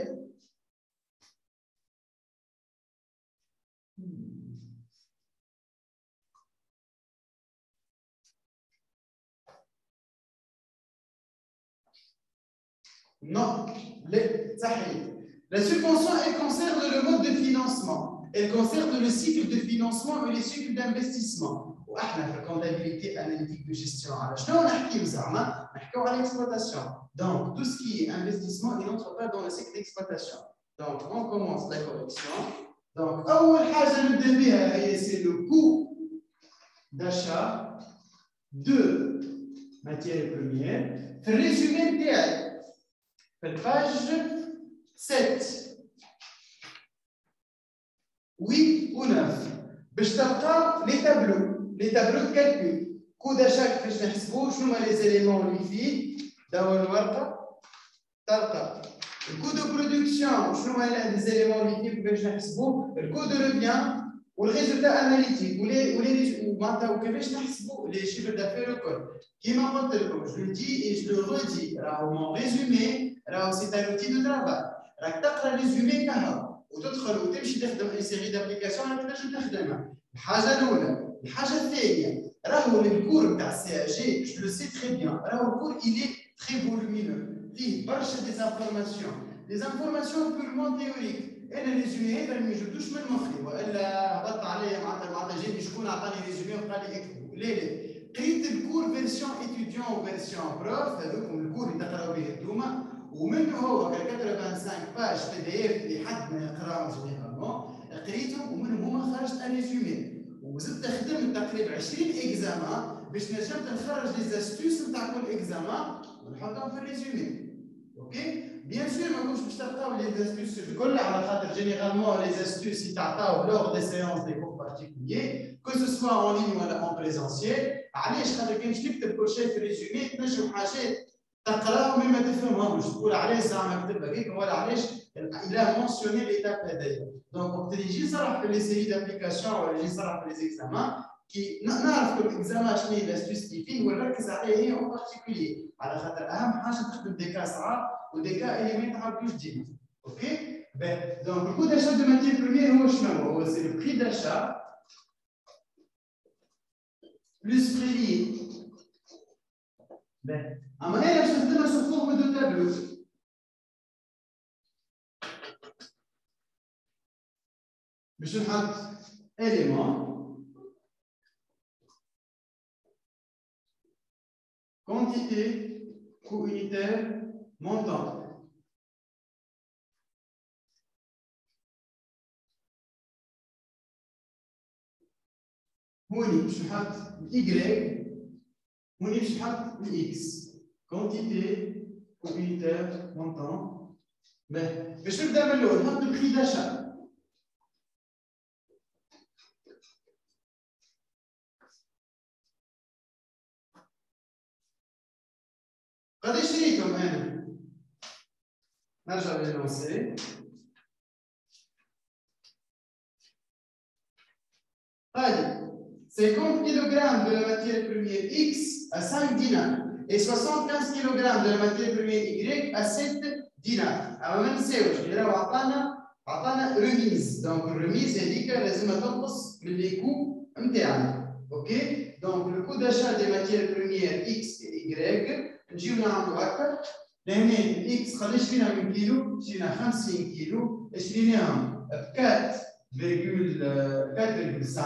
Non, la subvention, elle concerne le mode de financement. Elle concerne le cycle de financement et les cycles d'investissement. وإحنا في الكونتابيليتي أناليتيك de gestion. على شنو نحكيو زعما؟ à l'exploitation. Donc, tout ce qui est investissement, il n'entre pas dans le cycle d'exploitation. Donc, on commence la correction. Donc, c'est le coût d'achat de matières premières. Le résumé de page 7, 8 ou 9. باش تلقى les tableaux de calcul. Coût d'achat كيفاش نحسبوه شنو هما les éléments اللي فيه دور الورقه تلقى الكو دو برودكسيون شنو هما les éléments اللي فيه كيفاش نحسبوه الكو دو ريفيان والريزولتا اناليتيك معناتها وكيفاش نحسبوا لي شيفر دافير الكل كيما قلت لكم جو دي اي جو رودي راهو مون ريزومي راهو سي ان اوتي دو ترافاي راك تقرا ريزومي كهو وتدخل وتمشي تخدم اي سيري دابليكاسيون راك تنجم تخدمها الحاجه الاولى الحاجه الثانيه راهو الكور نتاع السي اي جي جو لو سي تري بيان راهو الكور الي تري فولومينو فيه برشا دي انفورماسيون بورمون تيوريك انا ريزومي هذا ما يجبدوش من مخي والا هبطت عليا معناتها جاني شكون عطاني ريزومي وقال لي اكتبوا لا قريت الكور فيرسيون ايتيديون وفيرسيون بروف هذوكم الكور اللي تقراو به انتوما ومنه هو 85 باج بي دي اف اللي حد ما يقراهم جينيرالمون قريتهم ومنهم هما خرجت ان ريزومي وزدت خدمت تقريبا 20 اكزامان باش نجمت نخرج لي زاستوس نتاع كل اكزامان ونحطهم في الريزومي اوكي Bien sûr, ما كنتش باش تلقاو لي زاستوس الكل على خاطر جينيرالمون لي زاستوس يتعطاو لور دي سيونس دي كور بارتيكوليي كو سو سوا اون لين ولا اون بريزونسيال علاش خاطر كي باش تكتب كل شيء في الريزومي تنجم حاجات تقراهم ما تفهمهمش تقول علاش زعما كتبها هكاك ولا علاش الى مونسيوني ليتاب هذايا دونك وقت اللي يجي يصرح في لي سيري دابليكاسيون ولا يجي يصرح في لي زيكزامان كي نعرف كل اكزامان شنو هي لاستوس اللي فيه ونركز عليها هي اون بارتيكوليي على خاطر اهم حاجه تخدم دي كا صعاب ودي كا اللي ما يتعرفوش ديما اوكي دونك الكو داشا دو ماتير بروميير هو شنو هو سي لو بري داشا بلس بري اما انا باش نخدمها سو فورم دو تابلو باش نحط élément quantité coût unitaire montant هوني باش نحط y هوني باش نحط x quantité coût unitaire montant باش نبدا من الاول نحط البري داشا قداش شريتهم انا؟ نرجع للونسي طيب 50 kg de la matière première X à 5 dinars et 75 kg de la matière première Y à 7 dinars. Alors ما ننساوش اللي راهو عطانا ريميز دونك الريميز هذيك لازمها تنقص من لي كو نتاعنا اوكي دونك لو كو داشا دي ماتيير بريميير X et Y نجيو نعملوا هكا لهنا الاكس قداش شرينا من كيلو؟ شرينا 50 كيلو شريناهم ب 4,5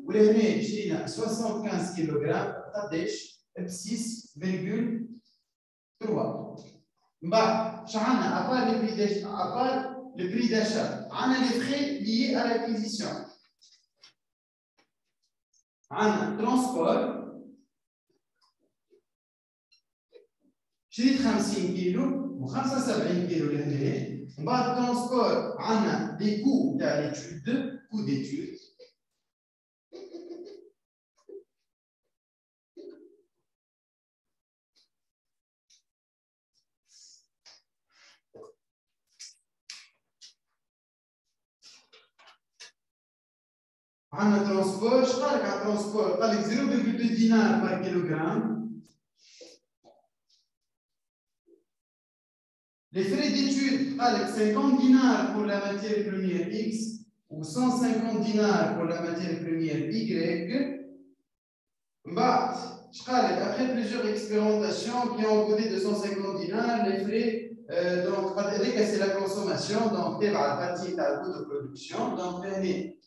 ولهنا شرينا 75 كيلوغرام قداش؟ ب 6,3 من بعد شعلنا ابار لي بري داشا ابار لي بري داشا عندنا لي فري ليي ا لاكويزيسيون عندنا ترونسبور شريت 50 كيلو و75 كيلو لهنا من بعد الترونسبور عندنا لي كو تاع ليتود كو ديتود عندنا ترونسبور شقالك على الترونسبور قال لك 0,2 دينار بار كيلوغرام Les frais d'études, 50 dinars pour la matière première X ou 150 dinars pour la matière première Y. Après plusieurs expérimentations qui ont coûté 250 dinars, les frais, donc, c'est la consommation, donc, c'est la partie de coût de production. Donc,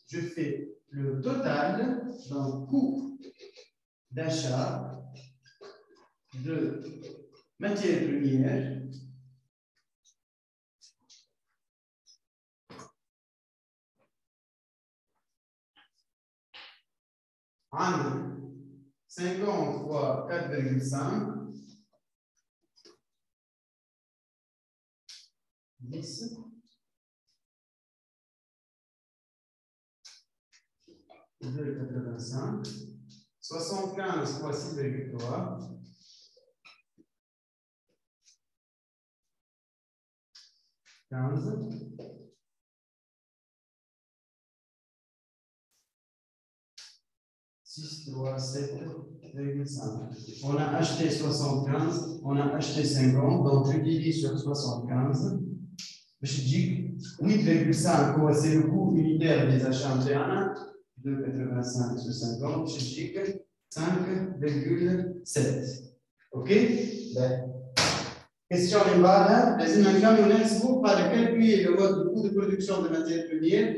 je fais le total, donc, coût d'achat de matière première. عندك 50 fois 4,5 10 2,85 75 fois 6,3 15 6, 3, 7,5. On a acheté 75, on a acheté 50, donc je divise sur 75. Je dis 8,5, c'est le coût unitaire des achats internes. 2,85 sur 50, je dis 5,7. OK? Question numéro les pour calculer le mode de coût de production de matières premières.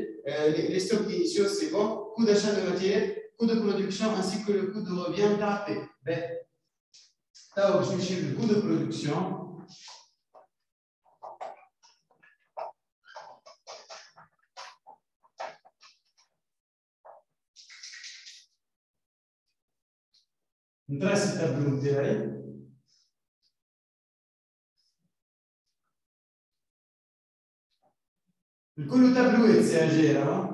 Les stocks initiaux, c'est bon. Coût d'achat de matière, coût de production ainsi que le coût de revient tapé. Je vais le coût de production. On trace le tableau de le tableau est CAG là.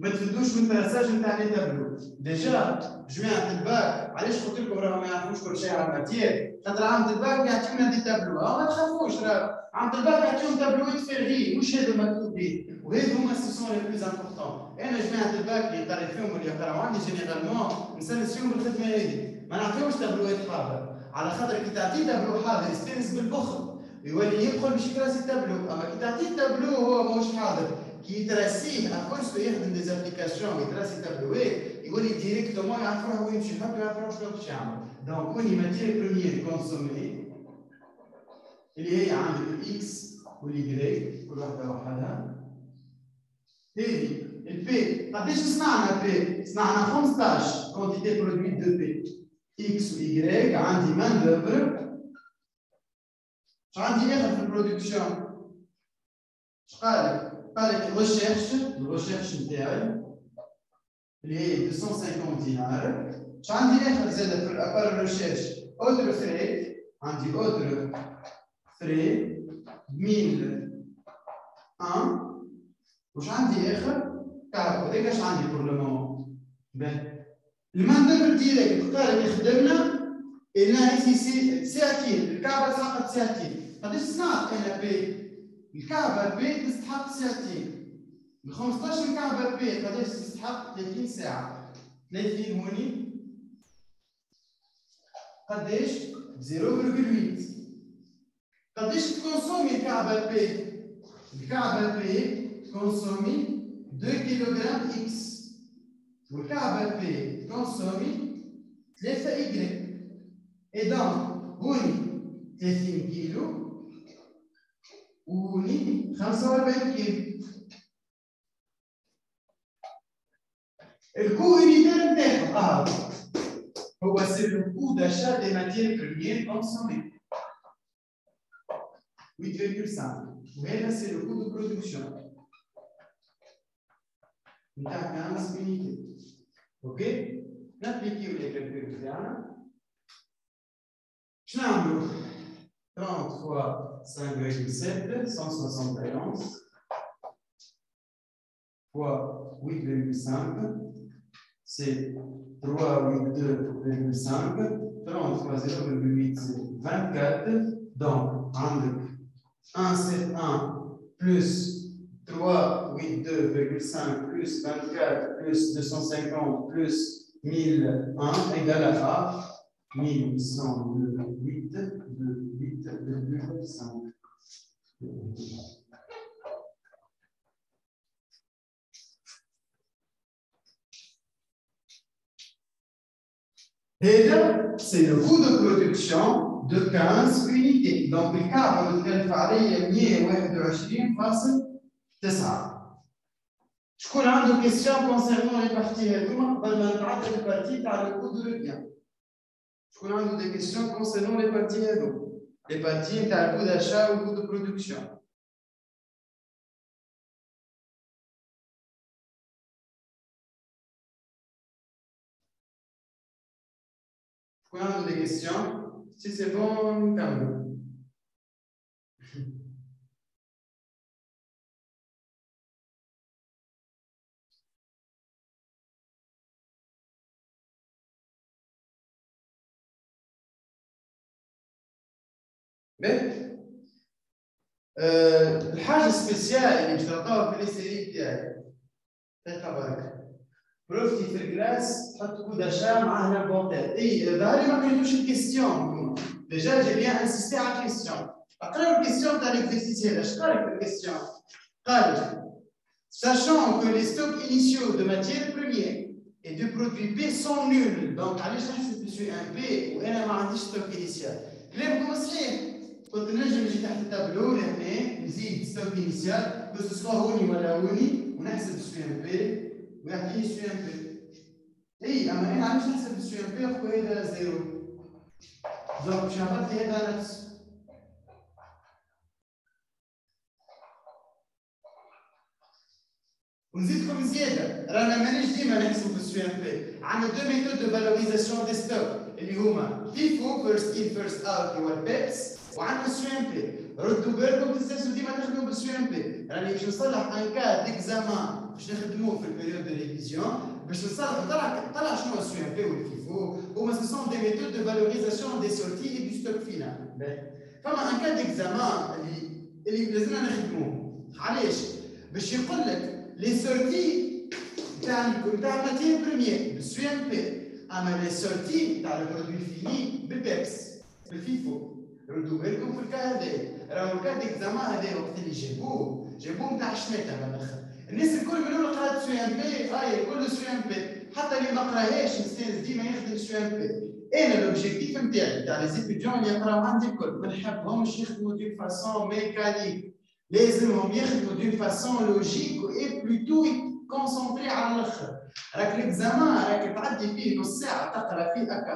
ما تفدوش من التراساج نتاع لي تابلو ديجا جماعه الباك علاش قلت لكم راهم ما يعرفوش كل شيء على الماتير خاطر عامة الباك يعطيونا دي تابلو ما تخافوش راه عامة الباك يعطيهم تابلوات فارغين مش هذا مكتوب به وهذو هما سيسون لي بلوز امبورطون انا جماعه الباك اللي قاري فيهم واللي يقراو عندي جينيرالمون نسلس فيهم الخدمه هذه ما نعطيهمش تابلوات حاضر على خاطر كي تعطيه تابلو حاضر يستانس بالبخل يولي يدخل باش يكراسي التابلو اما كي تعطيه تابلو هو ماهوش حاضر كي يتراسيه افورس يخدم دي زابليكاسيون يتراسي تابلوات يولي ديريكتومون يعرفوا وين يمشي يحط يعرفوا شنو باش يعمل دونك اوني ماتير بروميير كونسومي اللي هي عندك الاكس والواي كل واحده وحدها هذه البي قداش صنعنا بي؟ صنعنا 15 كونتيتي برودويت دو بي اكس وواي عندي مان دوفر شو عندي اخر في البرودكسيون شو قال لك الريشيرش نتاعي اللي هي 250 دينار شو عندي اخر زاد في الابار الريشيرش اوتر فري عندي اوتر فري 1001 وش عندي اخر كارب هذاك اش عندي بور لو مومون المان دوفر ديريكت قال لك خدمنا إلنا سي ساعتين الكعبة ساقط ساعتين قداش صنعت أنا بي؟ الكعبة بي تستحق ساعتين ال 15 كعبة بي قداش تستحق 30 ساعة 30 هوني قداش 0.8 قداش تكونسومي الكعبة بي؟ الكعبة بي تكونسومي 2 كيلوغرام إكس والكعبة بي تكونسومي 3 إيكغيك Et donc, هوني 30 كيلو وهوني 45 كيلو. الكو يونيتير نتاعهم هو سي لو كو داشا دي ماتير بريمير كونسومي 8,5 وهذا سي لو كو دو برودكسيون نتاع 15 يونيتي. اوكي؟ نابليكيو لي كالكول تاعنا. Je l'ai 30 fois 5,7, 171 fois 8,5, c'est 382,5. 30 fois 0,8, c'est 24. Donc, 171 plus 382,5 plus 24 plus 250 plus 1001 égale à 1108,5. Et là, c'est le coût de production de 15 unités. Donc, le cas où il fallait 121.9. Je connais une question concernant les parties. Comment on va le partie par le coût de revient? شكون عنده des questions concernant les parties هذو les parties نتاع الكود d'achat والكود de production. شكون عنده des questions si c'est bon نكمل. الحاجه السبيسيال اللي باش تلقاوها في لي سيري تاعي دقيقه برك بروفتي في الكلاس تحط كود اشا معاه لانفونتير. اي ظهر لي ما قريتوش الكيستيون ديجا جي بيان انسيستي على الكيستيون. اقرا الكيستيون تاع ليكزيرسيس هذا. اش قال لك الكيستيون؟ قال sachant que les stocks initiaux de matières premières et de produits P sont nuls. donc علاش نحسب بسوي ان بي وانا ما عنديش ستوك انيسيال؟ كلامكم صحيح. كنت نجم نجي تحت التابلو لهنا نزيد ستوك انيسيال كو سوا هوني ولا هوني ونحسب سو ام بي ويعطيني سو ام بي. اي اما انا علاش نحسب سو ام بي اخو هذا زيرو؟ دونك باش نعطي هذا نفس. ونزيدكم زياده رانا مانيش ديما نحسبوا بالسو ام بي. عندنا دو ميثود دو فالوريزاسيون دي ستوك اللي هما فيفو فيرست ان فيرست اوت اللي هو البيبس وعندنا السو ام بي. ردوا بالكم تنسوا ديما تخدموا بالسو ام بي. راني باش نصلح ان كا ديكزامان باش نخدموه في البيريود دو ريفيزيون باش نصلح طلع شنو السو ام بي والفيفو. هما سو سون دي ميثود دو فالوريزاسيون دي سورتي اي دو ستوك فينال. فما ان كا ديكزامان اللي لازمنا نخدموه. علاش؟ باش يقول لك les sorties تاع matière première بالسو ام بي اما les sorties تاع البرودوي فيني بالبيبس بالفيفو. ردوا بالكم في الكا هذا. راهو الكا ديكزامان هذا وقت اللي جابوه نتاع الشماته من الاخر. الناس الكل من الاول قرات سو ام بي كله سو ام بي. حتى اللي ما قراهاش نستانس ديما يخدم سو ام بي. انا الاوبجيكتيف نتاعي تاع لي زيتيديون اللي يقراو عندي الكل ما نحبهمش يخدموا دون فاسون ميكانيك. لازمهم يخدموا دون فاسون لوجيك و بلوتو كونسونطري على الاخر. راك الاكزامان راك تعدي فيه نص ساعه تقرا فيه هكا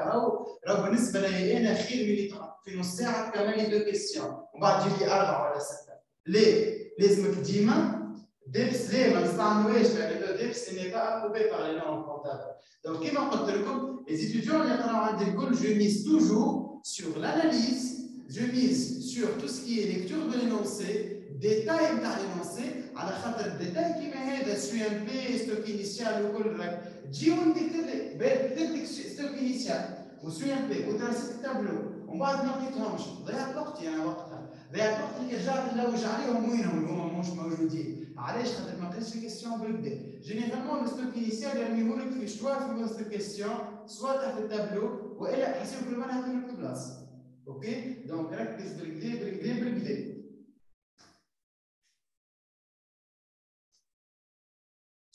راهو بالنسبه لي انا خير من اللي تقرا في نص ساعه تكمل لي دو كيستيون ومن بعد تجيب لي 4 ولا 6. ليه؟ لازمك ديما ديبس. ليه ما نستعملوهاش لا ميثود ديبس اللي با ابروفي بار لي نورم كونتابل. دونك كيما قلت لكم لي زيتيديون اللي يقراو عندي الكل جو ميز توجور سور لاناليز. جو ميز سور تو سكي ليكتور دو لينونسي ديتاي نتاع لينونسي على خاطر الديتاي كيما هذا سو ام بي ستوك انيسيال وكل راك تجي ونكتب لك ستوك انيسيال وسو ام بي وترسم التابلو ومن بعد ما لقيتهمش ضيعت وقتي انا وقتها. ضيعت وقت اللي رجعت نلوج عليهم وينهم هما مش موجودين. علاش؟ خاطر ما قريتش الكيستيون بالكدا. جينيرالمون الستوك انيسيال يرميهولك في شوا في وسط الكيستيون سوا تحت التابلو والا حسب كل مره هاتولك في بلاصه. اوكي دونك ركز بالكدا.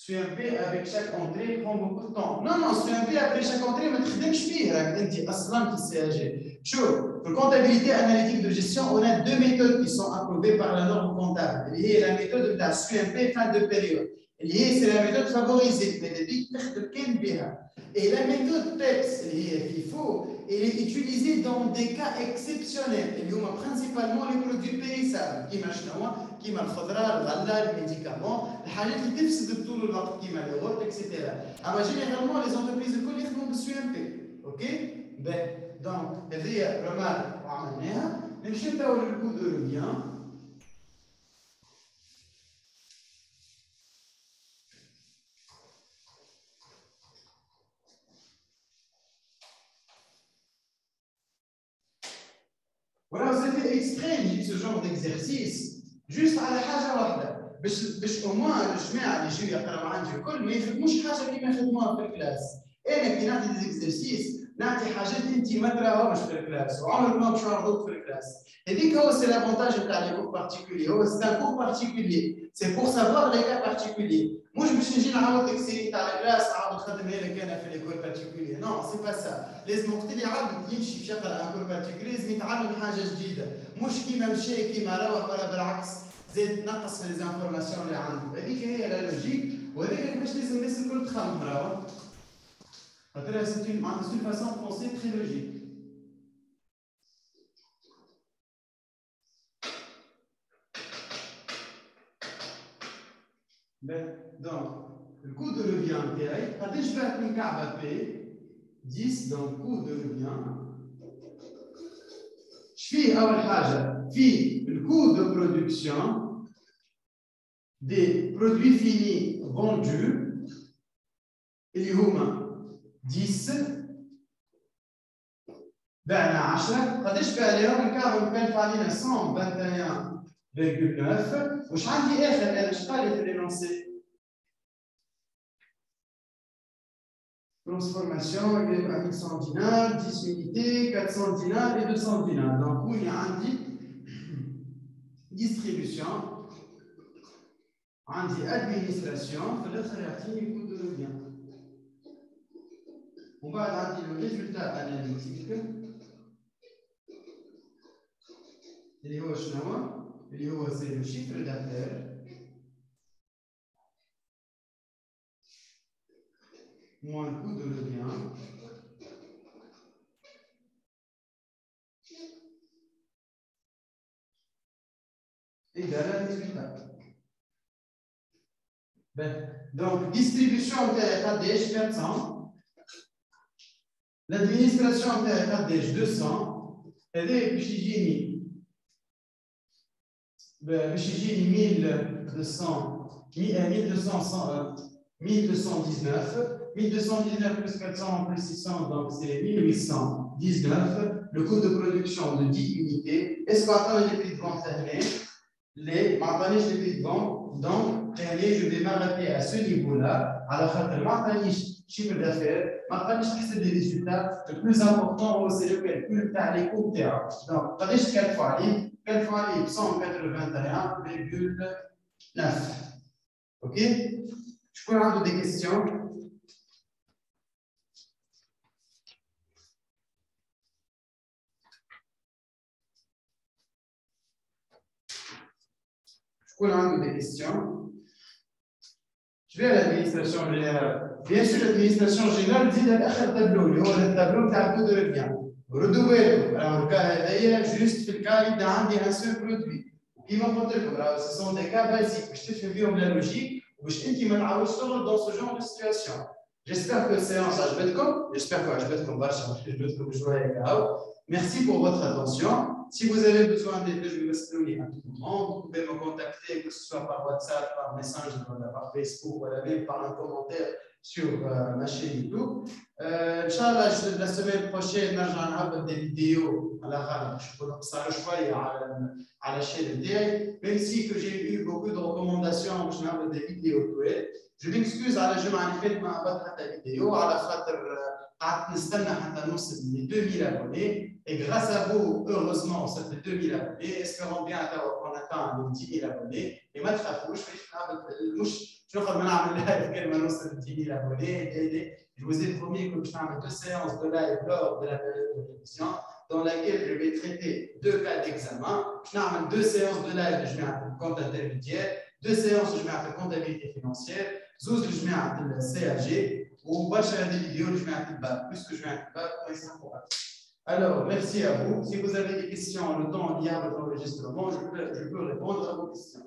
SUMP avec chaque entrée prend beaucoup de temps. Non, SUMP après chaque entrée ما تخدمش فيه راك انت اصلا في السي ا جي. شوف في الكونتابيليتي اناليتيك دو جيستيون on a deux méthodes qui sont approuvées par la norme comptable اللي هي la méthode نتاع SUMP fin de période اللي هي c'est la méthode favorisée اللي هذيك تخدم كان بها. Et la méthode PEPS اللي هي FIFO elle est utilisée dans des cas exceptionnels اللي هما principalement les produits périssables كيما شنو كيما الخضره الغله الميديكامون الحاجات اللي تفسد طول الوقت كيما الغوت اكسيتيرا. اما جينيرالمون لي زونتربريز الكل يخدموا بالسو ام بي. اوكي دونك هذه رمال وعملناها. نمشي نتاو للكود اولوبيان. Voilà, c'est fait exprès نجيب ce genre d'exercice juste على حاجه واحده باش او موان الجماعه اللي يجيو يقراو عندي الكل ما يخدموش حاجه كيما يخدموها في الكلاس. انا كي نعطي ديزيكزرسيس نعطي حاجات انت ما تراهمش في الكلاس وعمرك ما باش تعرضوك في الكلاس. هذيك هو سي لافونتاج نتاع لي كور بارتيكولي. هو سي ان كور بارتيكولي سي بور سافوار لي كا بارتيكولي. مش باش نجي نعاود لك سيري تاع الكلاس نعاود نخدمها لك انا في لي كور بارتيكولي. نو سي با سا. لازم وقت اللي عبد يمشي باش يقرا ان كور بارتيكولي لازم يتعلم حاجه جديده مش كيما مشى كيما روح ولا بالعكس زاد نقص في ليزانفورماسيون اللي عنده. هذيك هي لا لوجيك وهذيك باش لازم الناس الكل تخمم راهو خاطر سي اون فاسون بونسي تري لوجيك. Donc, le coût de levien intérêt, quand je vais une carte P, 10, donc coût de levien. Je fais le coût de production des produits finis vendus. Il y a 10 بعنا 10 قداش بقى اليوم نكافئ مكلف علينا 121,9 وش عندي اخر انا اش قال في لينونسي transformation à 1100 dinars 10 unités 400 dinars et 200 dinars donc où il y a عندي distribution عندي administration في الاخر يعطيني coût de revient وبعد عندي le résultat analytique اللي هو شنو؟ اللي هو سي لو شيفر دافير moins le coût de revient égal à résultat. Donc, distribution de KDH 400, l'administration de KDH 200, elle est Bichigini. Bichigini 1219. 1219 plus 400 plus 600, donc c'est 1819. Le coût de production de 10 unités. Est-ce qu'on attend les prix de vente terminés? Les prix de vente. Donc, je vais m'arrêter à ce niveau-là. Alors, le chiffre d'affaires, c'est des résultats. Le plus important, c'est le calcul des coûts. Donc, quelle fois 181,9. OK? Je peux avoir des questions? Des questions. Je vais à l'administration générale. Bien sûr, l'administration générale dit le tableau, le tableau de coût de revient. Redoublez-le. Alors, le cas est juste le cas il y a un seul produit. Ils m'ont montré que ce sont des cas basiques. Je te fais vivre la logique. Je te dis dans ce genre de situation. J'espère que c'est un J'espère que merci pour votre attention. Si vous avez besoin d'aide, je vais vous donner un tout moment. Vous pouvez me contacter, que ce soit par WhatsApp, par message, par Facebook, ou même par un commentaire sur ma chaîne YouTube. Inch'Allah, la semaine prochaine, je vais avoir des vidéos à la radio. Je peux ça le choix à la chaîne DI. Même si j'ai eu beaucoup de recommandations, je vais avoir des vidéos. Je m'excuse, à la journée, je vais faire ma vidéo. À la fin, les 2000 abonnés. Et grâce à vous, heureusement, ça fait 2000 abonnés. Espérons bien qu'on atteint les 10 000 abonnés. Et moi, je vais je vous ai promis que je vais faire 2 séances de live lors de la période de révision, dans laquelle je vais traiter 2 cas d'examen. Je vais faire 2 séances de live, je vais faire compte intermédiaire, 2 séances, je vais faire comptabilité financière, 12, je vais faire CAG, ou des vidéos, je vais faire plus que je vais faire Alors, merci à vous. Si vous avez des questions, le temps lié à votre enregistrement, je peux répondre à vos questions.